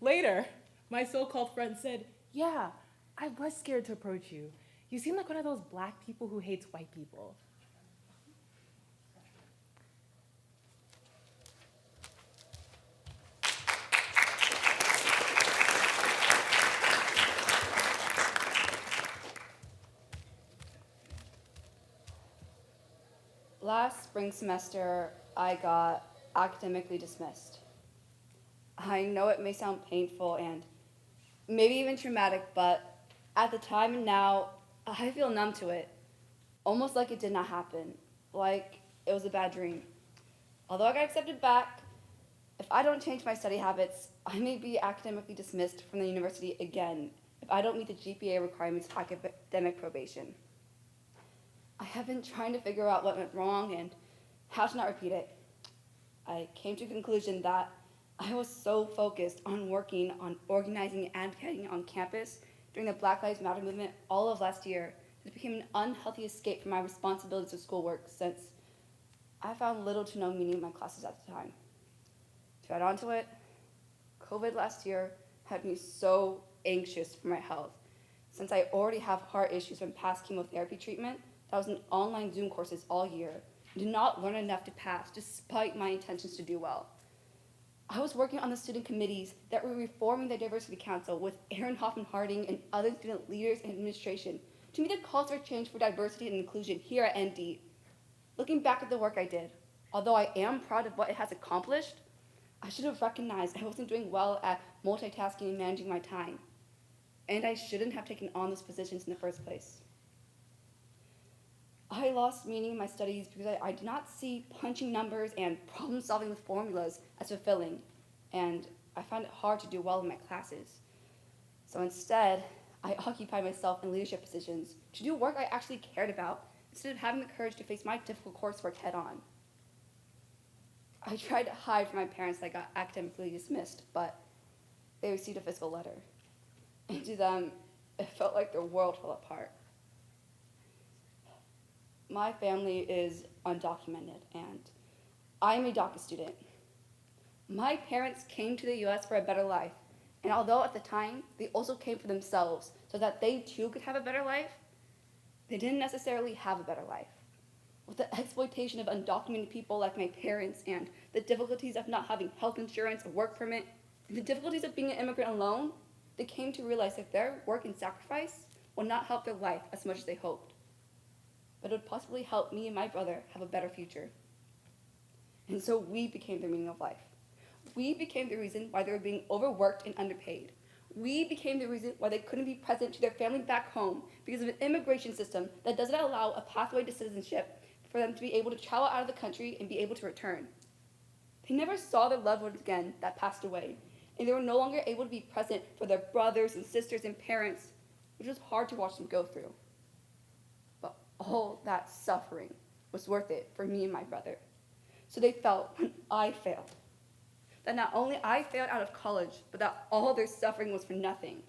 later, my so-called friend said, yeah, I was scared to approach you. You seem like one of those black people who hates white people. Last spring semester, I got academically dismissed. I know it may sound painful and maybe even traumatic, but at the time and now, I feel numb to it. Almost like it did not happen, like it was a bad dream. Although I got accepted back, if I don't change my study habits, I may be academically dismissed from the university again if I don't meet the GPA requirements of academic probation. I have been trying to figure out what went wrong and how to not repeat it. I came to the conclusion that I was so focused on working on organizing and advocating on campus during the Black Lives Matter movement all of last year that it became an unhealthy escape from my responsibilities of schoolwork since I found little to no meaning in my classes at the time. To add on to it, COVID last year had me so anxious for my health since I already have heart issues from past chemotherapy treatment. I was in online Zoom courses all year and did not learn enough to pass despite my intentions to do well. I was working on the student committees that were reforming the Diversity Council with Aaron Hoffman-Harding and other student leaders and administration to meet the calls for change for diversity and inclusion here at ND. Looking back at the work I did, although I am proud of what it has accomplished, I should have recognized I wasn't doing well at multitasking and managing my time. And I shouldn't have taken on those positions in the first place. I lost meaning in my studies because I did not see punching numbers and problem solving with formulas as fulfilling, and I found it hard to do well in my classes. So instead, I occupied myself in leadership positions to do work I actually cared about instead of having the courage to face my difficult coursework head on. I tried to hide from my parents that I got academically dismissed, but they received a physical letter. And to them, it felt like their world fell apart. My family is undocumented, and I'm a DACA student. My parents came to the US for a better life, and although at the time they also came for themselves so that they too could have a better life, they didn't necessarily have a better life. With the exploitation of undocumented people like my parents and the difficulties of not having health insurance or work permit, and the difficulties of being an immigrant alone, they came to realize that their work and sacrifice would not help their life as much as they hoped, but it would possibly help me and my brother have a better future. And so we became their meaning of life. We became the reason why they were being overworked and underpaid. We became the reason why they couldn't be present to their family back home because of an immigration system that doesn't allow a pathway to citizenship for them to be able to travel out of the country and be able to return. They never saw their loved ones again that passed away, and they were no longer able to be present for their brothers and sisters and parents, which was hard to watch them go through. But all that suffering was worth it for me and my brother. So they felt when I failed, that not only I failed out of college, but that all their suffering was for nothing.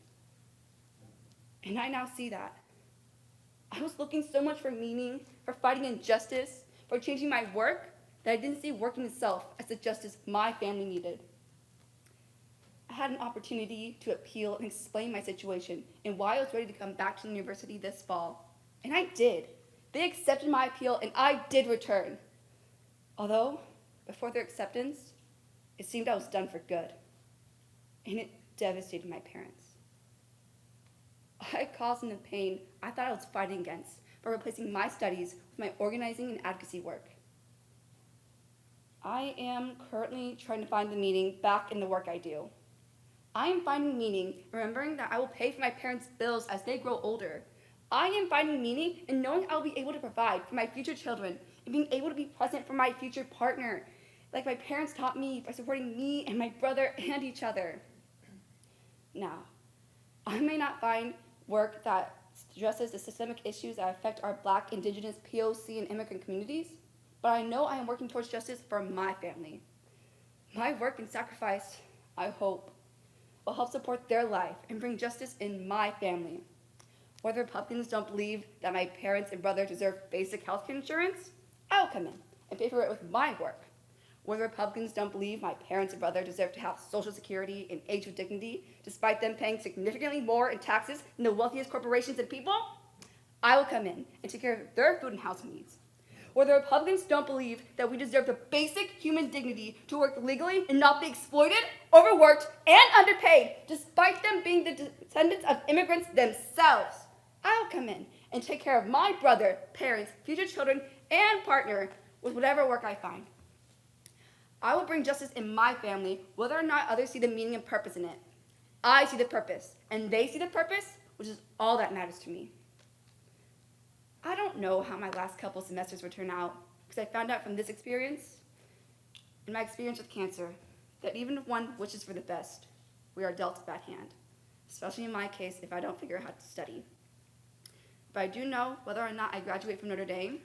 And I now see that. I was looking so much for meaning, for fighting injustice, for changing my work, that I didn't see working itself as the justice my family needed. I had an opportunity to appeal and explain my situation and why I was ready to come back to the university this fall. And I did. They accepted my appeal, and I did return. Although, before their acceptance, it seemed I was done for good. And it devastated my parents. I caused them the pain I thought I was fighting against by replacing my studies with my organizing and advocacy work. I am currently trying to find the meaning back in the work I do. I am finding meaning remembering that I will pay for my parents' bills as they grow older. I am finding meaning in knowing I will be able to provide for my future children and being able to be present for my future partner, like my parents taught me by supporting me and my brother and each other. Now, I may not find work that addresses the systemic issues that affect our Black, Indigenous, POC, and immigrant communities, but I know I am working towards justice for my family. My work and sacrifice, I hope, will help support their life and bring justice in my family. Whether Republicans don't believe that my parents and brother deserve basic health care insurance, I will come in and pay for it with my work. Whether Republicans don't believe my parents and brother deserve to have Social Security and age with dignity, despite them paying significantly more in taxes than the wealthiest corporations and people, I will come in and take care of their food and housing needs. Whether Republicans don't believe that we deserve the basic human dignity to work legally and not be exploited, overworked, and underpaid, despite them being the descendants of immigrants themselves, I will come in and take care of my brother, parents, future children, and partner with whatever work I find. I will bring justice in my family, whether or not others see the meaning and purpose in it. I see the purpose, and they see the purpose, which is all that matters to me. I don't know how my last couple semesters will turn out, because I found out from this experience, and my experience with cancer, that even if one wishes for the best, we are dealt a bad hand, especially in my case if I don't figure out how to study. But I do know whether or not I graduate from Notre Dame,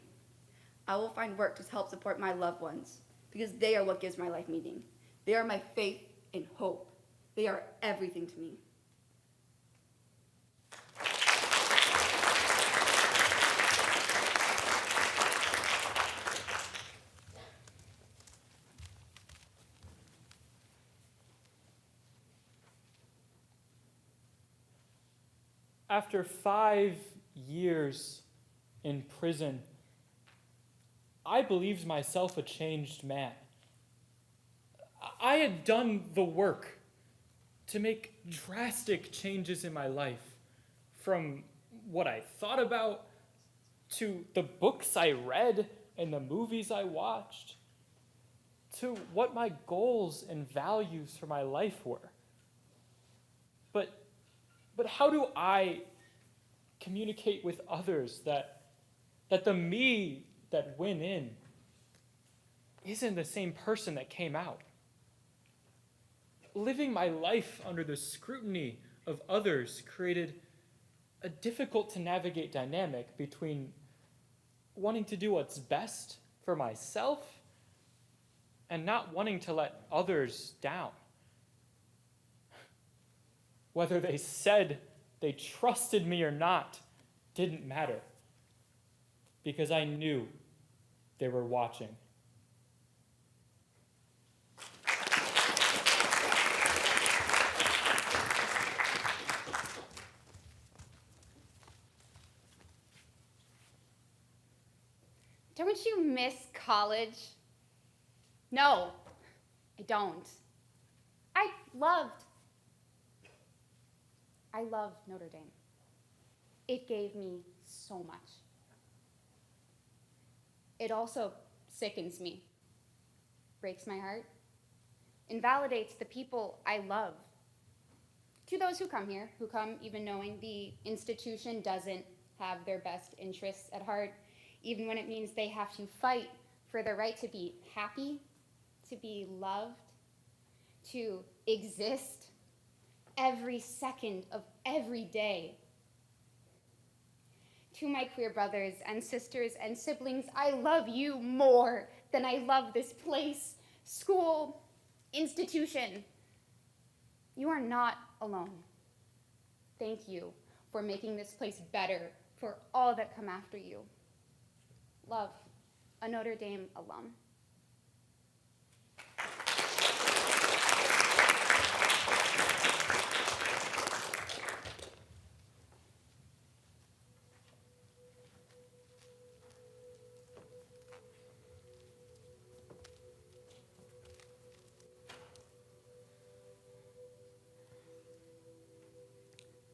I will find work to help support my loved ones, because they are what gives my life meaning. They are my faith and hope. They are everything to me. After 5 years in prison, I believed myself a changed man. I had done the work to make drastic changes in my life, from what I thought about to the books I read and the movies I watched, to what my goals and values for my life were. But how do I communicate with others that the me that went in isn't the same person that came out? Living my life under the scrutiny of others created a difficult to navigate dynamic between wanting to do what's best for myself and not wanting to let others down. Whether they said they trusted me or not didn't matter, because I knew they were watching. Don't you miss college? No, I don't. I loved Notre Dame. It gave me so much. It also sickens me, breaks my heart, invalidates the people I love. To those who come here, who come even knowing the institution doesn't have their best interests at heart, even when it means they have to fight for their right to be happy, to be loved, to exist every second of every day. To my queer brothers and sisters and siblings, I love you more than I love this place, school, institution. You are not alone. Thank you for making this place better for all that come after you. Love, a Notre Dame alum.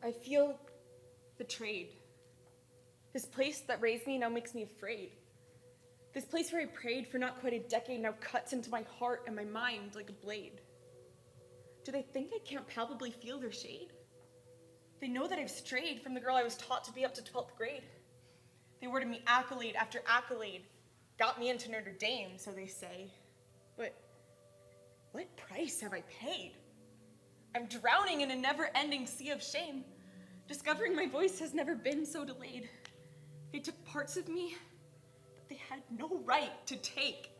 I feel betrayed. This place that raised me now makes me afraid. This place where I prayed for not quite a decade now cuts into my heart and my mind like a blade. Do they think I can't palpably feel their shade? They know that I've strayed from the girl I was taught to be up to 12th grade. They awarded me accolade after accolade, got me into Notre Dame, so they say. But what price have I paid? I'm drowning in a never-ending sea of shame. Discovering my voice has never been so delayed. They took parts of me that they had no right to take.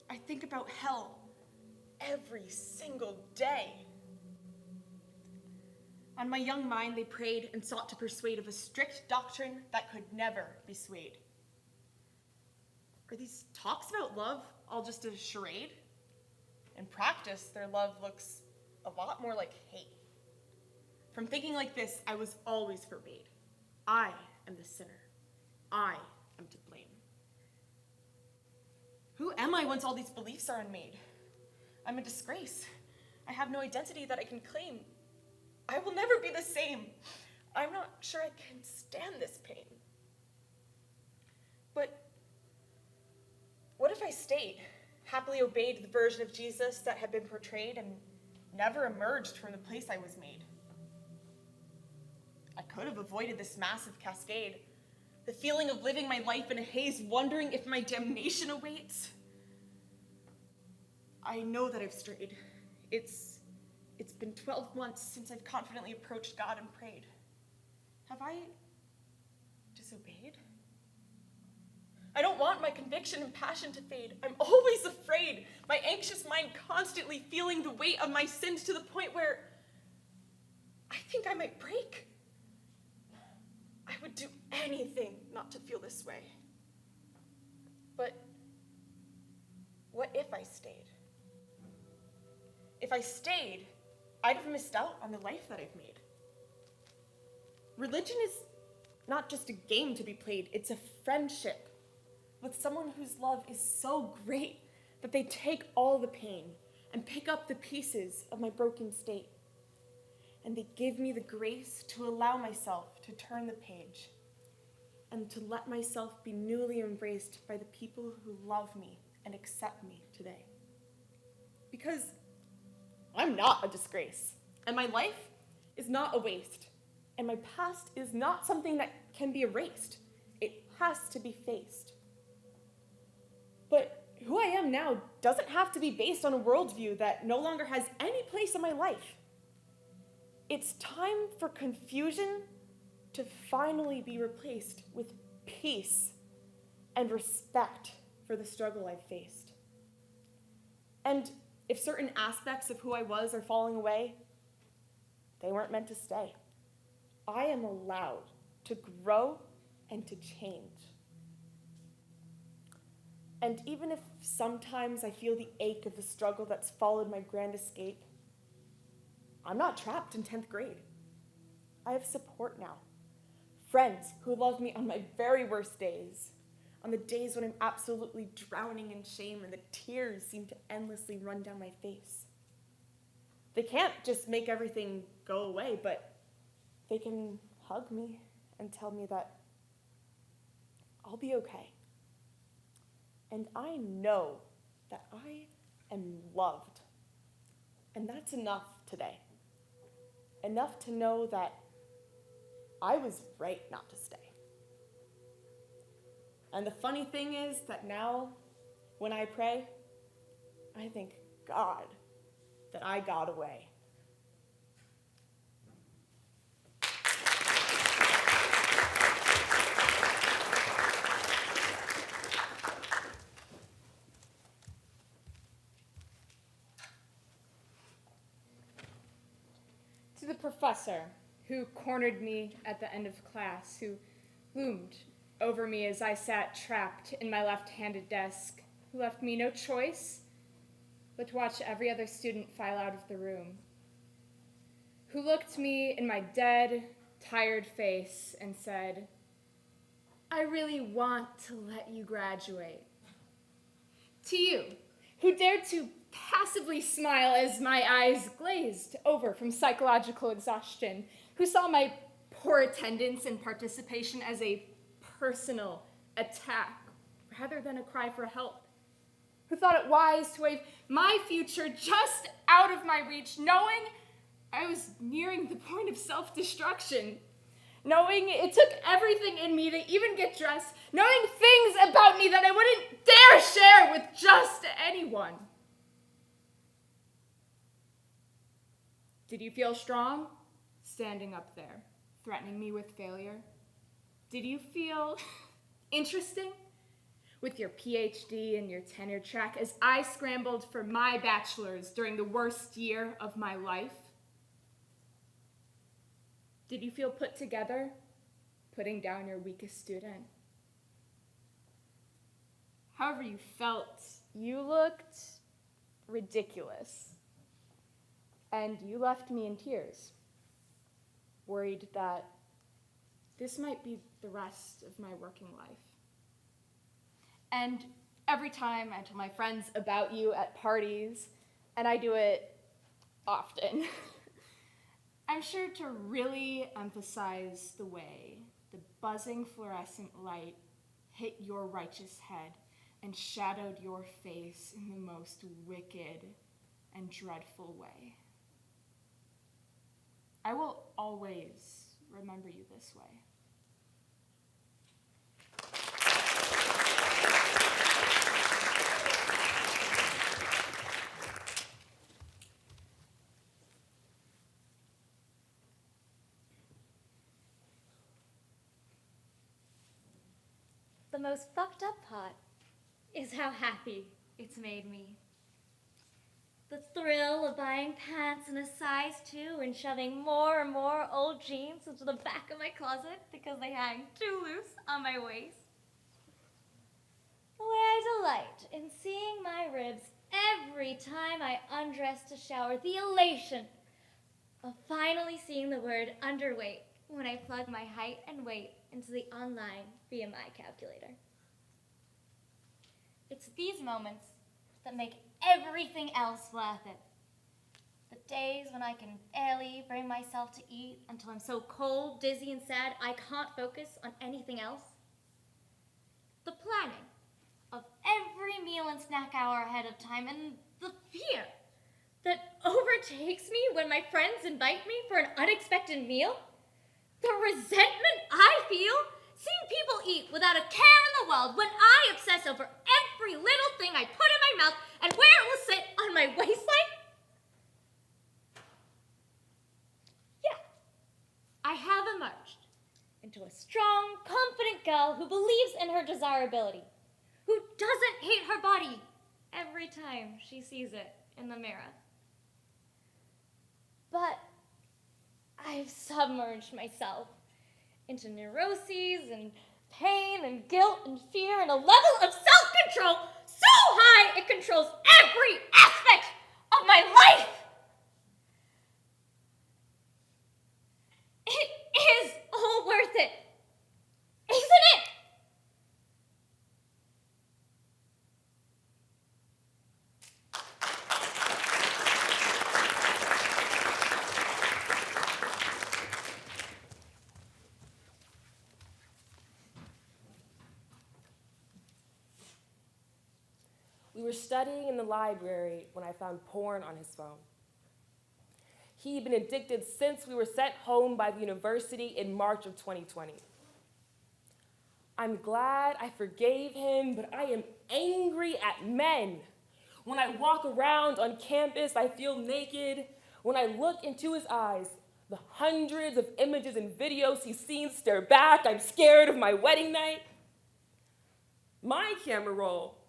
I think about hell every single day. On my young mind, they prayed and sought to persuade of a strict doctrine that could never be swayed. Are these talks about love all just a charade? In practice, their love looks a lot more like hate. From thinking like this, I was always forbade. I am the sinner. I am to blame. Who am I once all these beliefs are unmade? I'm a disgrace. I have no identity that I can claim. I will never be the same. I'm not sure I can stand this pain. But what if I stayed, happily obeyed the version of Jesus that had been portrayed and never emerged from the place I was made? I could have avoided this massive cascade, the feeling of living my life in a haze, wondering if my damnation awaits. I know that I've strayed. It's been 12 months since I've confidently approached God and prayed. Have I disobeyed? I don't want my conviction and passion to fade. I'm always afraid, my anxious mind constantly feeling the weight of my sins to the point where I think I might break. I would do anything not to feel this way. But what if I stayed? If I stayed, I'd have missed out on the life that I've made. Religion is not just a game to be played, it's a friendship with someone whose love is so great that they take all the pain and pick up the pieces of my broken state. And they give me the grace to allow myself to turn the page and to let myself be newly embraced by the people who love me and accept me today. Because I'm not a disgrace, and my life is not a waste, and my past is not something that can be erased. It has to be faced. But who I am now doesn't have to be based on a worldview that no longer has any place in my life. It's time for confusion to finally be replaced with peace and respect for the struggle I've faced. And if certain aspects of who I was are falling away, they weren't meant to stay. I am allowed to grow and to change. And even if sometimes I feel the ache of the struggle that's followed my grand escape, I'm not trapped in 10th grade. I have support now. Friends who love me on my very worst days, on the days when I'm absolutely drowning in shame and the tears seem to endlessly run down my face. They can't just make everything go away, but they can hug me and tell me that I'll be okay. And I know that I am loved. And that's enough today. Enough to know that I was right not to stay. And the funny thing is that now, when I pray, I thank God that I got away. To the professor who cornered me at the end of class, who loomed over me as I sat trapped in my left-handed desk, who left me no choice but to watch every other student file out of the room, who looked me in my dead, tired face and said, "I really want to let you graduate." To you, who dared to passively smile as my eyes glazed over from psychological exhaustion, who saw my poor attendance and participation as a personal attack rather than a cry for help, who thought it wise to wave my future just out of my reach, knowing I was nearing the point of self-destruction, knowing it took everything in me to even get dressed, knowing things about me that I wouldn't dare share with just anyone. Did you feel strong standing up there, threatening me with failure? Did you feel interesting with your PhD and your tenure track as I scrambled for my bachelor's during the worst year of my life? Did you feel put together, putting down your weakest student? However you felt, you looked ridiculous. And you left me in tears, worried that this might be the rest of my working life. And every time I tell my friends about you at parties, and I do it often, I'm sure to really emphasize the way the buzzing fluorescent light hit your righteous head and shadowed your face in the most wicked and dreadful way. I will always remember you this way. The most fucked up part is how happy it's made me. The thrill of buying pants in a size 2 and shoving more and more old jeans into the back of my closet because they hang too loose on my waist. The way I delight in seeing my ribs every time I undress to shower. The elation of finally seeing the word underweight when I plug my height and weight into the online BMI calculator. It's these moments that make everything else worth it. The days when I can barely bring myself to eat until I'm so cold, dizzy, and sad I can't focus on anything else. The planning of every meal and snack hour ahead of time, and the fear that overtakes me when my friends invite me for an unexpected meal. The resentment I feel seeing people eat without a care in the world when I obsess over every little thing I put in my mouth and where it will sit on my waistline. Yeah, I have emerged into a strong, confident girl who believes in her desirability, who doesn't hate her body every time she sees it in the mirror. But I've submerged myself into neuroses and pain and guilt and fear and a level of self-control so high it controls every aspect of my life. It is all worth it, isn't it? We were studying in the library when I found porn on his phone. He'd been addicted since we were sent home by the university in March of 2020. I'm glad I forgave him, but I am angry at men. When I walk around on campus, I feel naked. When I look into his eyes, the hundreds of images and videos he's seen stare back. I'm scared of my wedding night. My camera roll,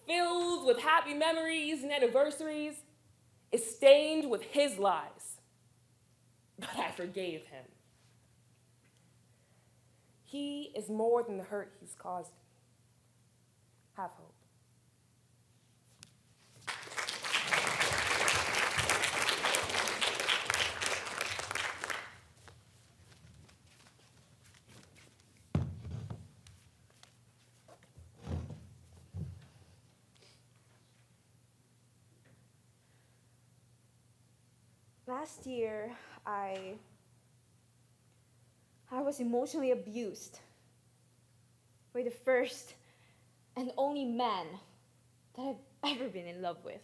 filled with happy memories and anniversaries, is stained with his lies. But I forgave him. He is more than the hurt he's caused me. Have hope. Last year, I I was emotionally abused by the first and only man that I've ever been in love with.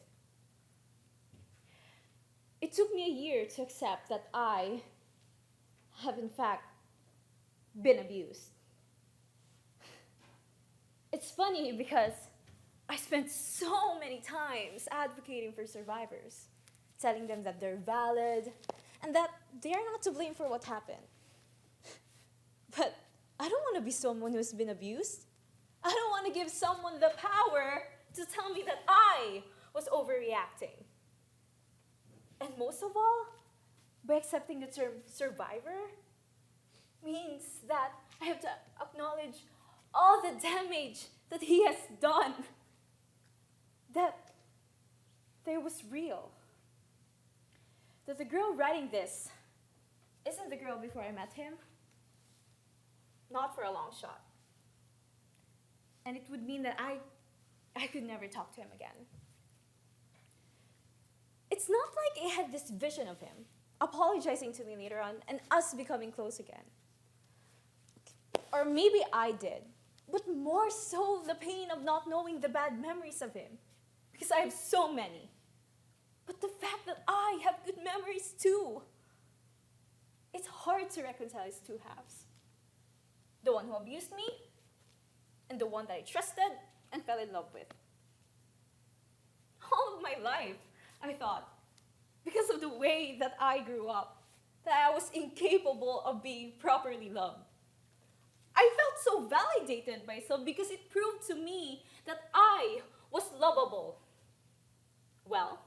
It took me a year to accept that I have in fact been abused. It's funny because I spent so many times advocating for survivors, telling them that they're valid and that they are not to blame for what happened. But I don't want to be someone who's been abused. I don't want to give someone the power to tell me that I was overreacting. And most of all, by accepting the term survivor means that I have to acknowledge all the damage that he has done. That it was real. That the girl writing this isn't the girl before I met him. Not for a long shot. And it would mean that I could never talk to him again. It's not like I had this vision of him apologizing to me later on and us becoming close again. Or maybe I did, but more so the pain of not knowing the bad memories of him, because I have so many. But the fact that I have good memories too, it's hard to reconcile these two halves. The one who abused me, and the one that I trusted and fell in love with. All of my life, I thought, because of the way that I grew up, that I was incapable of being properly loved. I felt so validated by myself because it proved to me that I was lovable. Well,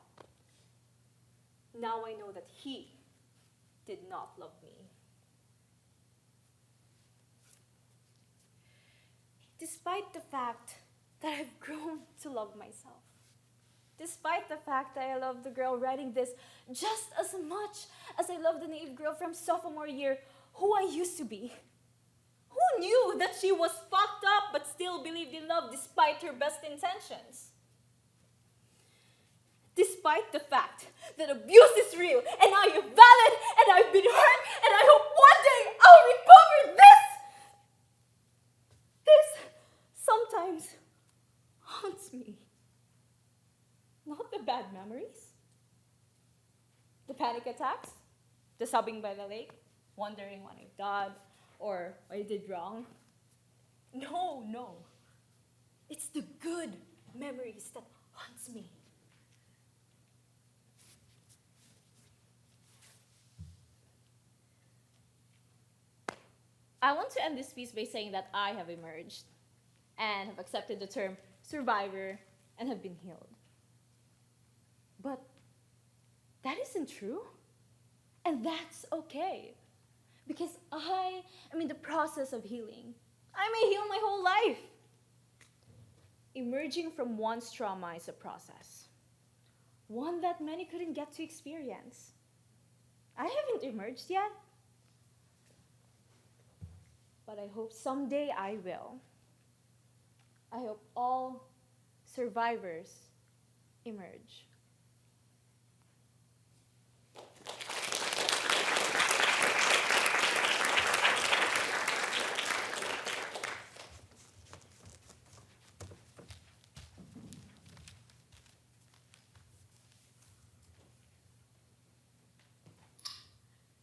now I know that he did not love me. Despite the fact that I've grown to love myself, despite the fact that I love the girl writing this just as much as I love the naive girl from sophomore year who I used to be. Who knew that she was fucked up but still believed in love despite her best intentions? Despite the fact that abuse is real and I am valid and I've been hurt and I hope one day I'll recover this. This sometimes haunts me. Not the bad memories, the panic attacks, the sobbing by the lake, wondering what I've done or what I did wrong. No. It's the good memories that haunts me. I want to end this piece by saying that I have emerged and have accepted the term survivor and have been healed. But that isn't true. And that's okay. Because I am in the process of healing. I may heal my whole life. Emerging from one's trauma is a process. One that many couldn't get to experience. I haven't emerged yet. But I hope someday I will. I hope all survivors emerge.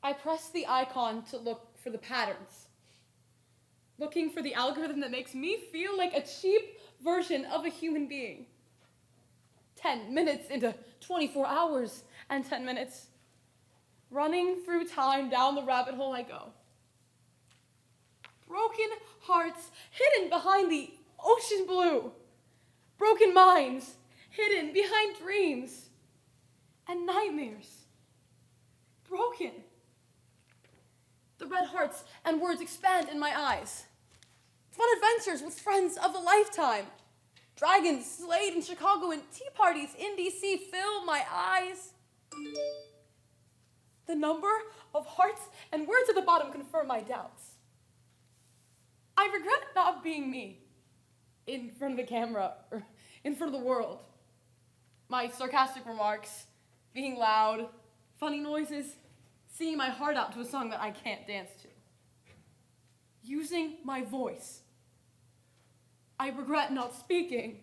I press the icon to look for the patterns. Looking for the algorithm that makes me feel like a cheap version of a human being. 10 minutes into 24 hours and 10 minutes. Running through time down the rabbit hole I go. Broken hearts hidden behind the ocean blue. Broken minds hidden behind dreams and nightmares. Broken. The red hearts and words expand in my eyes. Fun adventures with friends of a lifetime. Dragons slayed in Chicago and tea parties in DC fill my eyes. The number of hearts and words at the bottom confirm my doubts. I regret not being me in front of the camera or in front of the world. My sarcastic remarks, being loud, funny noises, singing my heart out to a song that I can't dance to. using my voice. I regret not speaking.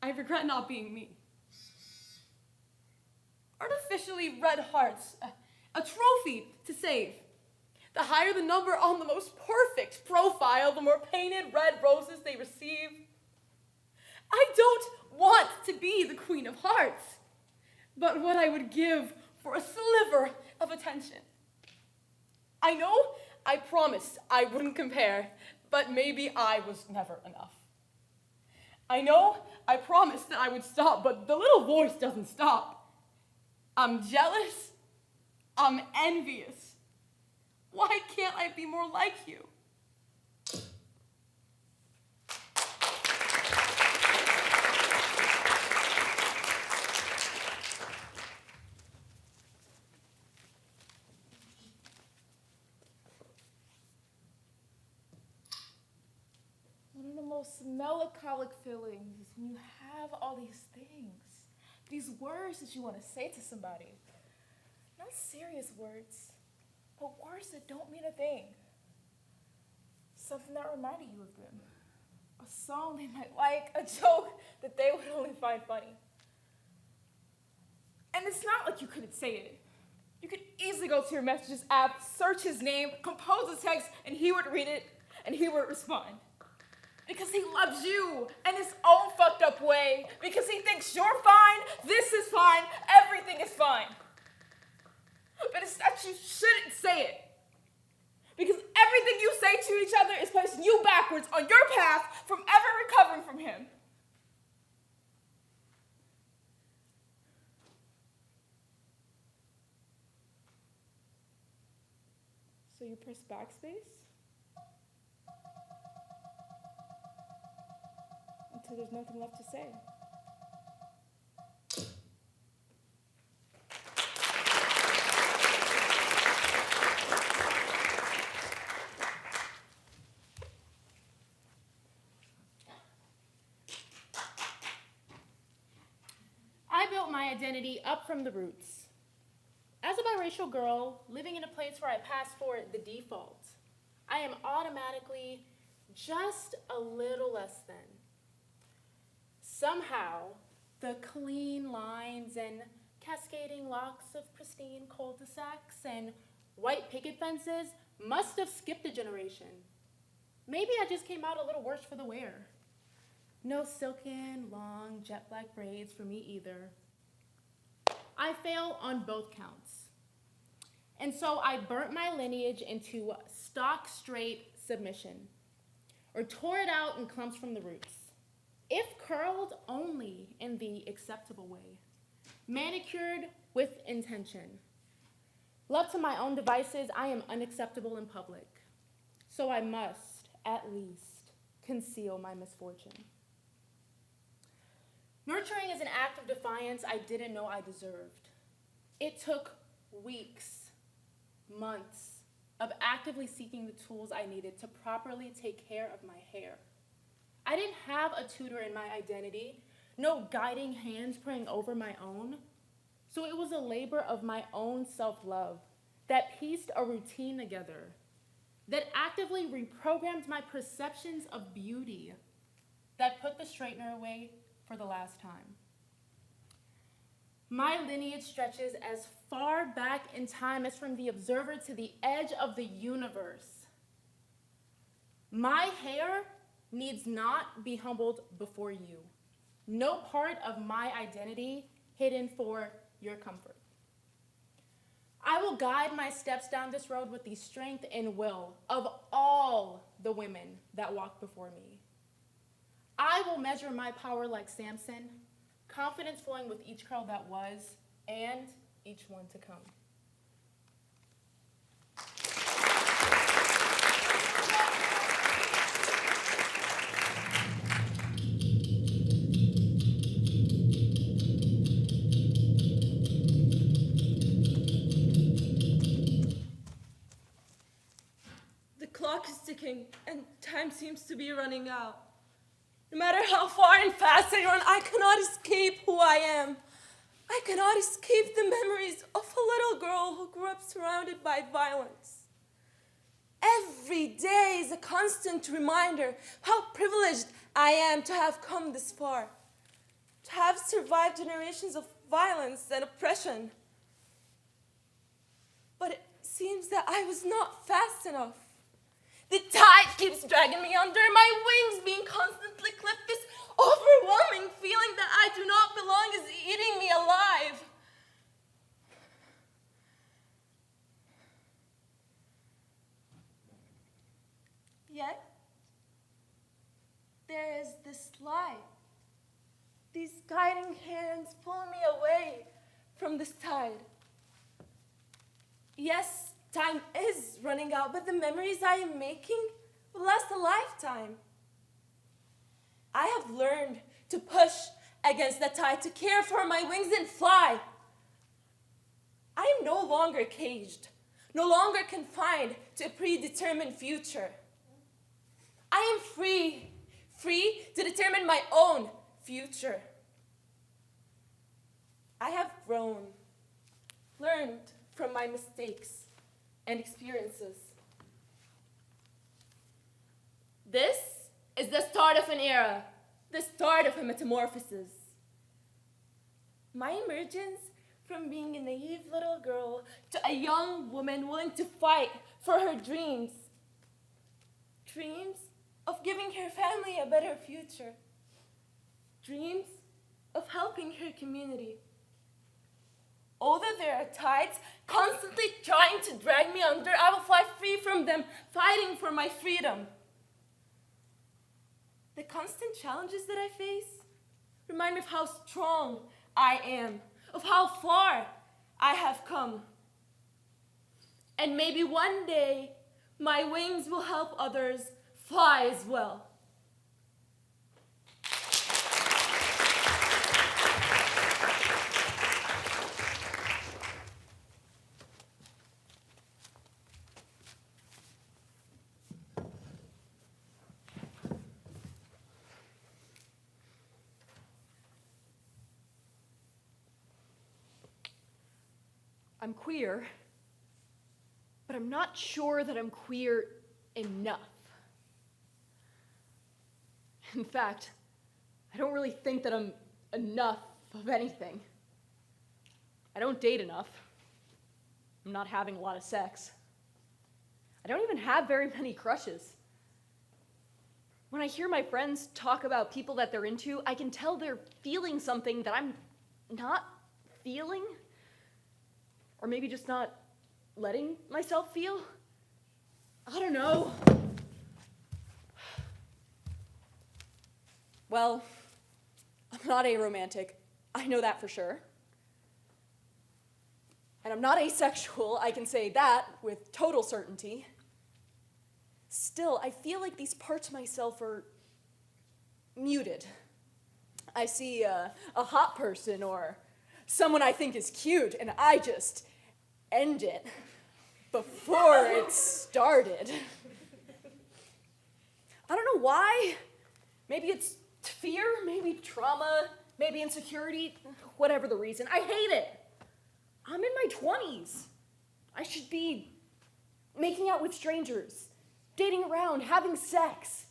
I regret not being me. Artificially red hearts, a trophy to save. The higher the number on the most perfect profile, the more painted red roses they receive. I don't want to be the Queen of Hearts, but what I would give for a sliver of attention. I know I promised I wouldn't compare, but maybe I was never enough. I know I promised that I would stop, but the little voice doesn't stop. I'm jealous. I'm envious. Why can't I be more like you? One of the most melancholic feelings is when you have all these things, these words that you want to say to somebody. Not serious words, but words that don't mean a thing. Something that reminded you of them. A song they might like, a joke that they would only find funny. And it's not like you couldn't say it. You could easily go to your messages app, search his name, compose a text, and he would read it, and he would respond. Because he loves you in his own fucked up way. Because he thinks you're fine, this is fine, everything is fine. But it's that you shouldn't say it. Because everything you say to each other is placing you backwards on your path from ever recovering from him. So you press backspace until there's nothing left to say. I built my identity up from the roots. As a biracial girl living in a place where I pass for the default, I am automatically just a little less than. Somehow, the clean lines and cascading locks of pristine cul-de-sacs and white picket fences must have skipped a generation. Maybe I just came out a little worse for the wear. No silken, long, jet black braids for me either. I fail on both counts. And so I burnt my lineage into stock straight submission, or tore it out in clumps from the roots. If curled, only in the acceptable way. Manicured with intention. Left to my own devices, I am unacceptable in public. So I must, at least, conceal my misfortune. Nurturing is an act of defiance I didn't know I deserved. It took weeks, months, of actively seeking the tools I needed to properly take care of my hair. I didn't have a tutor in my identity, no guiding hands praying over my own. So it was a labor of my own self-love that pieced a routine together, that actively reprogrammed my perceptions of beauty, that put the straightener away for the last time. My lineage stretches as far back in time as from the observer to the edge of the universe. My hair needs not be humbled before you. No part of my identity hidden for your comfort. I will guide my steps down this road with the strength and will of all the women that walk before me. I will measure my power like Samson, confidence flowing with each curl that was and each one to come. The clock is ticking, and time seems to be running out. No matter how far and fast I run, I cannot escape who I am. I cannot escape the memories of a little girl who grew up surrounded by violence. Every day is a constant reminder how privileged I am to have come this far, to have survived generations of violence and oppression. But it seems that I was not fast enough. The tide keeps dragging me under, my wings being constantly clipped. This overwhelming feeling that I do not belong is eating me alive. Yet, there is this light. These guiding hands pull me away from this tide. Yes, time is running out, but the memories I am making will last a lifetime. I have learned to push against the tide, to care for my wings and fly. I am no longer caged, no longer confined to a predetermined future. I am free to determine my own future. I have grown, learned from my mistakes and experiences. This is the start of an era, the start of a metamorphosis. My emergence from being a naive little girl to a young woman willing to fight for her dreams. Dreams of giving her family a better future. Dreams of helping her community. Although there are tides constantly trying to drag me under, I will fly free from them, fighting for my freedom. The constant challenges that I face remind me of how strong I am, of how far I have come. And maybe one day, my wings will help others fly as well. I'm queer, but I'm not sure that I'm queer enough. In fact, I don't really think that I'm enough of anything. I don't date enough. I'm not having a lot of sex. I don't even have very many crushes. When I hear my friends talk about people that they're into, I can tell they're feeling something that I'm not feeling. Or maybe just not letting myself feel? I don't know. Well, I'm not aromantic. I know that for sure. And I'm not asexual. I can say that with total certainty. Still, I feel like these parts of myself are muted. I see a hot person or someone I think is cute, and I just end it before it started. I don't know why. Maybe it's fear, maybe trauma, maybe insecurity, whatever the reason. I hate it. I'm in my 20s. I should be making out with strangers, dating around, having sex,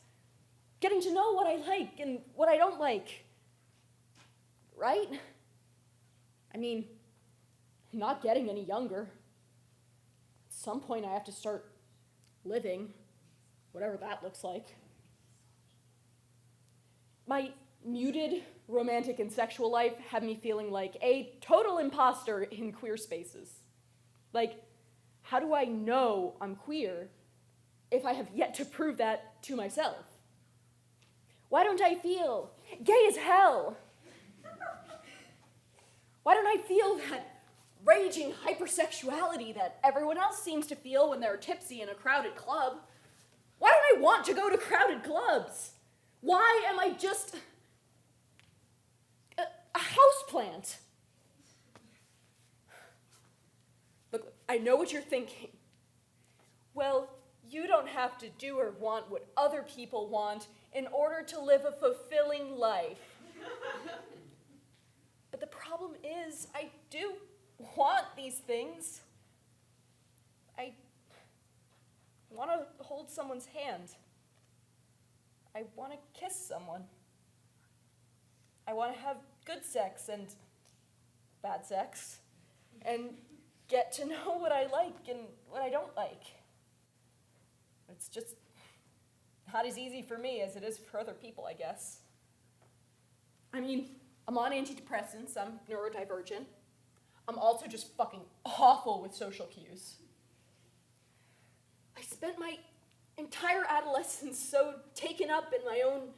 getting to know what I like and what I don't like. Right? I mean, I'm not getting any younger. At some point, I have to start living, whatever that looks like. My muted romantic and sexual life had me feeling like a total imposter in queer spaces. Like, how do I know I'm queer if I have yet to prove that to myself? Why don't I feel gay as hell? Why don't I feel that raging hypersexuality that everyone else seems to feel when they're tipsy in a crowded club? Why don't I want to go to crowded clubs? Why am I just a houseplant? Look, I know what you're thinking. Well, you don't have to do or want what other people want in order to live a fulfilling life. But the problem is, I do want these things. I want to someone's hand. I want to kiss someone. I want to have good sex and bad sex, and get to know what I like and what I don't like. It's just not as easy for me as it is for other people, I guess. I mean, I'm on antidepressants, I'm neurodivergent. I'm also just fucking awful with social cues. I spent my entire adolescence so taken up in my own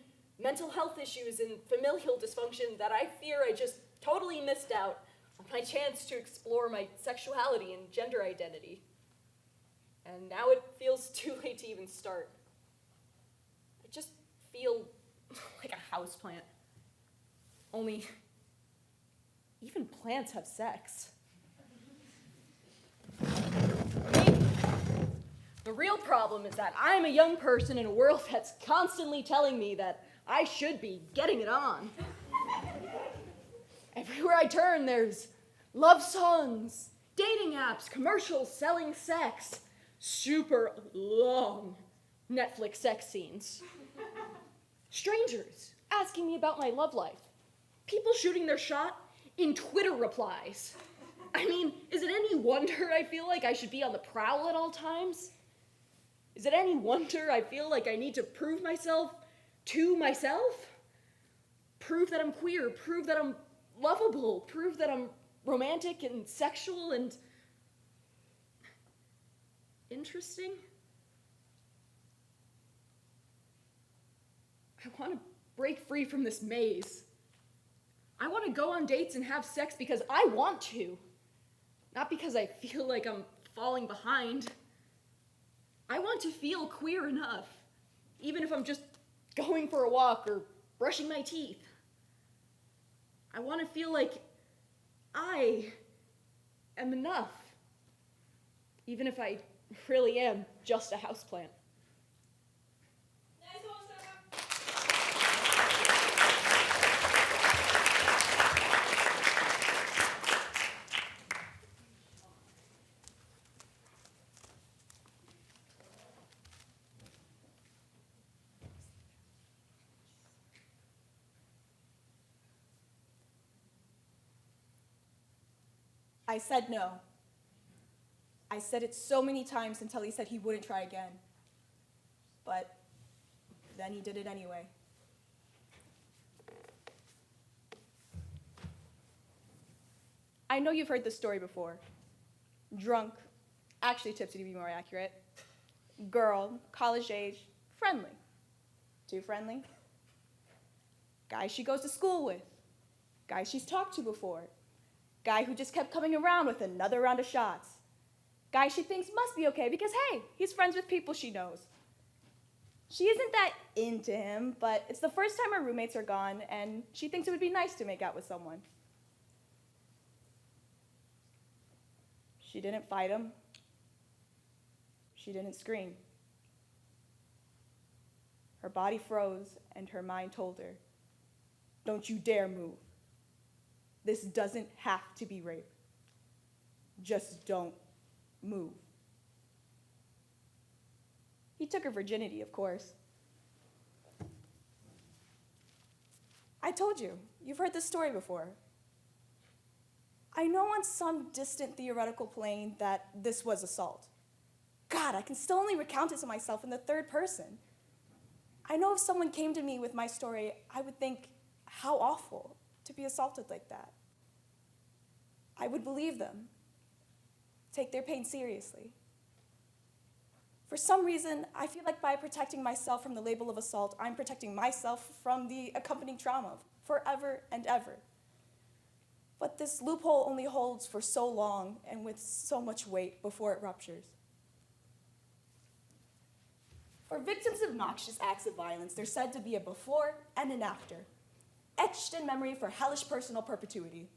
mental health issues and familial dysfunction that I fear I just totally missed out on my chance to explore my sexuality and gender identity. And now it feels too late to even start. I just feel like a houseplant. Only, even plants have sex. Maybe. The real problem is that I'm a young person in a world that's constantly telling me that I should be getting it on. Everywhere I turn, there's love songs, dating apps, commercials selling sex, super long Netflix sex scenes. Strangers asking me about my love life. People shooting their shot in Twitter replies. I mean, is it any wonder I feel like I should be on the prowl at all times? Is it any wonder I feel like I need to prove myself to myself? Prove that I'm queer, prove that I'm lovable, prove that I'm romantic and sexual and interesting? I want to break free from this maze. I want to go on dates and have sex because I want to, not because I feel like I'm falling behind. I want to feel queer enough, even if I'm just going for a walk or brushing my teeth. I want to feel like I am enough, even if I really am just a houseplant. I said no. I said it so many times until he said he wouldn't try again. But then he did it anyway. I know you've heard this story before. Drunk, actually tipsy to be more accurate. Girl, college age, friendly. Too friendly. Guy she goes to school with. Guy she's talked to before. Guy who just kept coming around with another round of shots. Guy she thinks must be okay because, hey, he's friends with people she knows. She isn't that into him, but it's the first time her roommates are gone, and she thinks it would be nice to make out with someone. She didn't fight him. She didn't scream. Her body froze, and her mind told her, "Don't you dare move. This doesn't have to be rape. Just don't move." He took her virginity, of course. I told you, you've heard this story before. I know on some distant theoretical plane that this was assault. God, I can still only recount it to myself in the third person. I know if someone came to me with my story, I would think, how awful to be assaulted like that. I would believe them, take their pain seriously. For some reason, I feel like by protecting myself from the label of assault, I'm protecting myself from the accompanying trauma forever and ever. But this loophole only holds for so long and with so much weight before it ruptures. For victims of noxious acts of violence, there's said to be a before and an after, etched in memory for hellish personal perpetuity.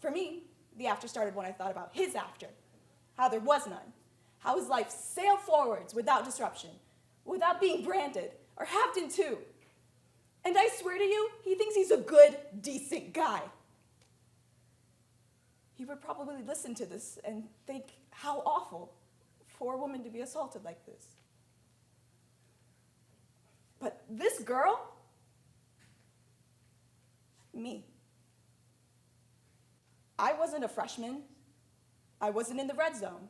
For me, the after started when I thought about his after, how there was none, how his life sailed forwards without disruption, without being branded or halved in two. And I swear to you, he thinks he's a good, decent guy. He would probably listen to this and think how awful for a woman to be assaulted like this. But this girl, me. I wasn't a freshman. I wasn't in the red zone.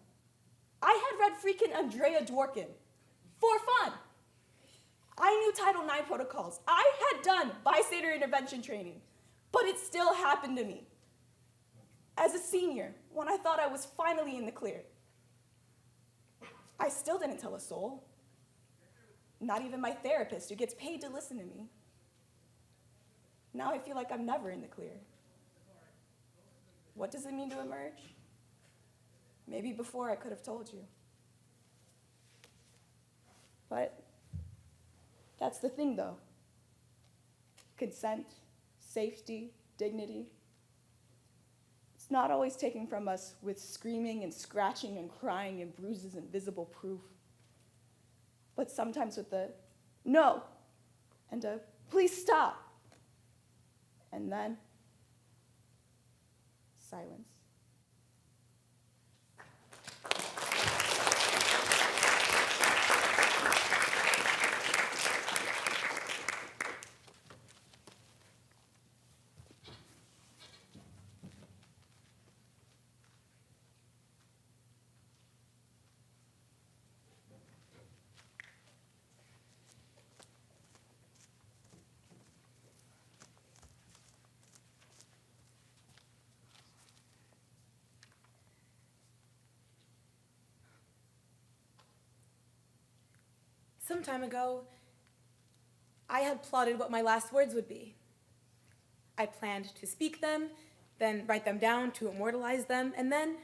I had read freaking Andrea Dworkin for fun. I knew Title IX protocols. I had done bystander intervention training, but it still happened to me. As a senior, when I thought I was finally in the clear, I still didn't tell a soul. Not even my therapist, who gets paid to listen to me. Now I feel like I'm never in the clear. What does it mean to emerge? Maybe before I could have told you. But that's the thing, though. Consent, safety, dignity. It's not always taken from us with screaming and scratching and crying and bruises and visible proof. But sometimes with a no and a please stop. And then silence. Some time ago, I had plotted what my last words would be. I planned to speak them, then write them down to immortalize them, and then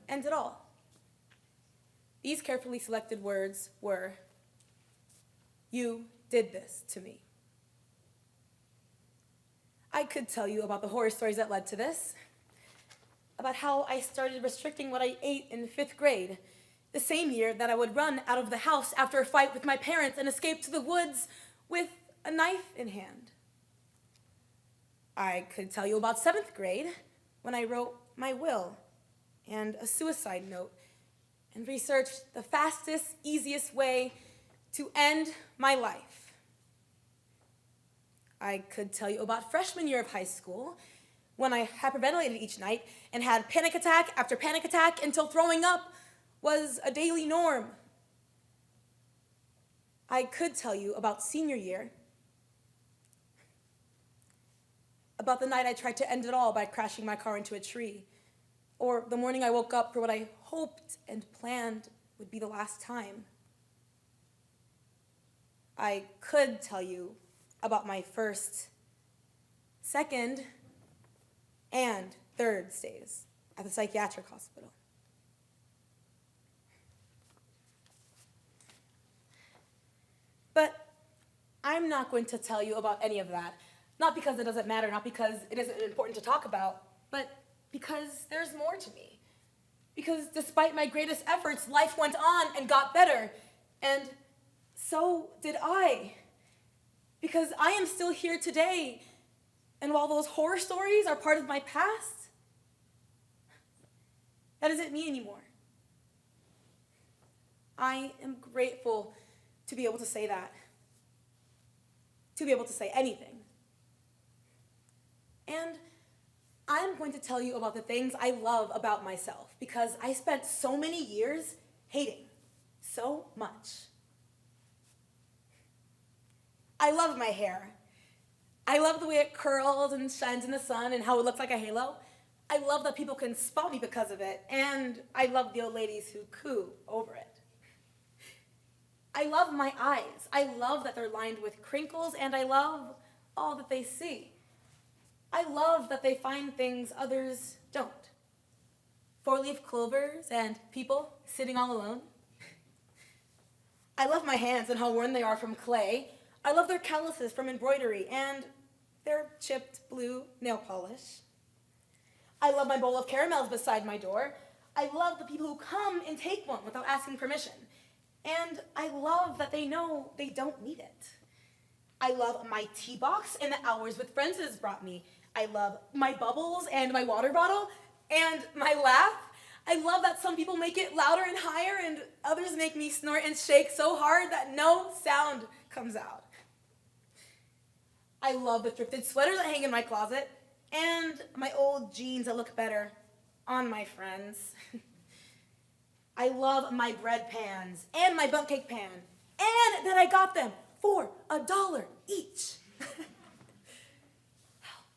end it all. These carefully selected words were, "You did this to me." I could tell you about the horror stories that led to this, about how I started restricting what I ate in 5th grade, the same year that I would run out of the house after a fight with my parents and escape to the woods with a knife in hand. I could tell you about 7th grade, when I wrote my will and a suicide note and researched the fastest, easiest way to end my life. I could tell you about freshman year of high school, when I hyperventilated each night and had panic attack after panic attack until throwing up was a daily norm. I could tell you about senior year, about the night I tried to end it all by crashing my car into a tree, or the morning I woke up for what I hoped and planned would be the last time. I could tell you about my first, second, and third stays at the psychiatric hospital. But I'm not going to tell you about any of that. Not because it doesn't matter, not because it isn't important to talk about, but because there's more to me. Because despite my greatest efforts, life went on and got better. And so did I. Because I am still here today. And while those horror stories are part of my past, that isn't me anymore. I am grateful to be able to say that, to be able to say anything. And I'm going to tell you about the things I love about myself, because I spent so many years hating so much. I love my hair. I love the way it curls and shines in the sun and how it looks like a halo. I love that people can spot me because of it, and I love the old ladies who coo over it. I love my eyes. I love that they're lined with crinkles, and I love all that they see. I love that they find things others don't. 4-leaf clovers and people sitting all alone. I love my hands and how worn they are from clay. I love their calluses from embroidery and their chipped blue nail polish. I love my bowl of caramels beside my door. I love the people who come and take one without asking permission. And I love that they know they don't need it. I love my tea box and the hours with friends it has brought me. I love my bubbles and my water bottle and my laugh. I love that some people make it louder and higher and others make me snort and shake so hard that no sound comes out. I love the thrifted sweaters that hang in my closet and my old jeans that look better on my friends. I love my bread pans and my bundt cake pan and that I got them for $1 each.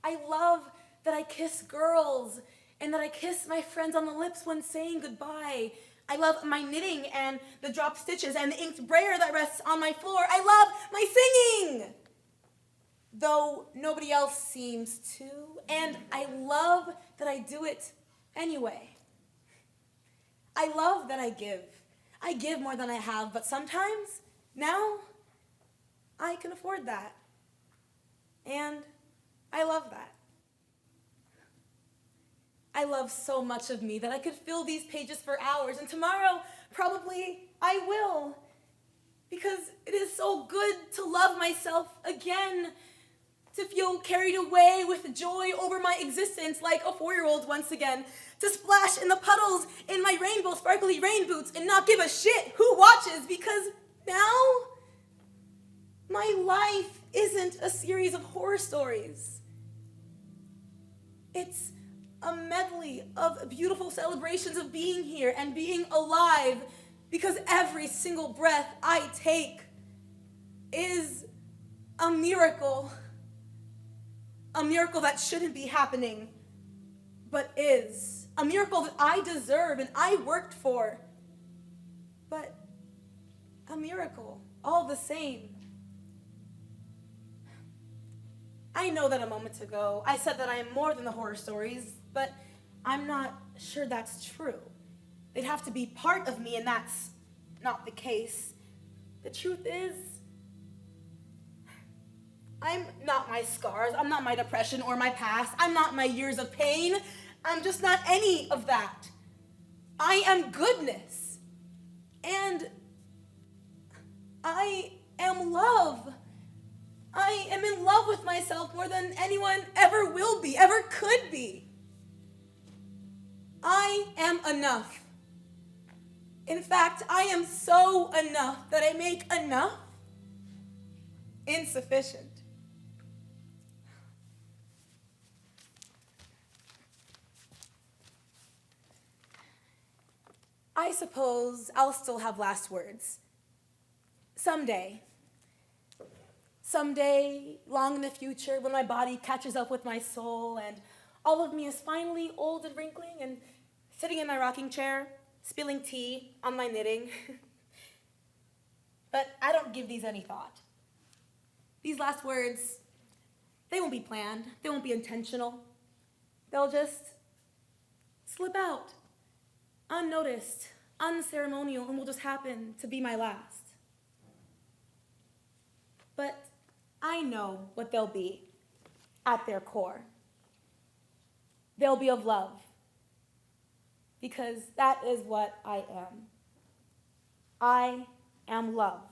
I love that I kiss girls and that I kiss my friends on the lips when saying goodbye. I love my knitting and the drop stitches and the inked brayer that rests on my floor. I love my singing, though nobody else seems to. And I love that I do it anyway. I love that I give. I give more than I have, but sometimes, now, I can afford that. And I love that. I love so much of me that I could fill these pages for hours, and tomorrow, probably, I will. Because it is so good to love myself again, to feel carried away with joy over my existence like a 4-year-old once again, to splash in the puddles in my rainbow sparkly rain boots and not give a shit who watches, because now my life isn't a series of horror stories. It's a medley of beautiful celebrations of being here and being alive, because every single breath I take is a miracle. A miracle that shouldn't be happening, but is. A miracle that I deserve and I worked for, but a miracle all the same. I know that a moment ago I said that I am more than the horror stories, but I'm not sure that's true. They'd have to be part of me, and that's not the case. The truth is, I'm not my scars, I'm not my depression or my past, I'm not my years of pain, I'm just not any of that. I am goodness, and I am love. I am in love with myself more than anyone ever will be, ever could be. I am enough. In fact, I am so enough that I make enough insufficient. I suppose I'll still have last words. Someday, long in the future, when my body catches up with my soul and all of me is finally old and wrinkling and sitting in my rocking chair, spilling tea on my knitting. But I don't give these any thought. These last words, they won't be planned. They won't be intentional. They'll just slip out, unnoticed, unceremonial, and will just happen to be my last. But I know what they'll be at their core. They'll be of love, because that is what I am. I am love.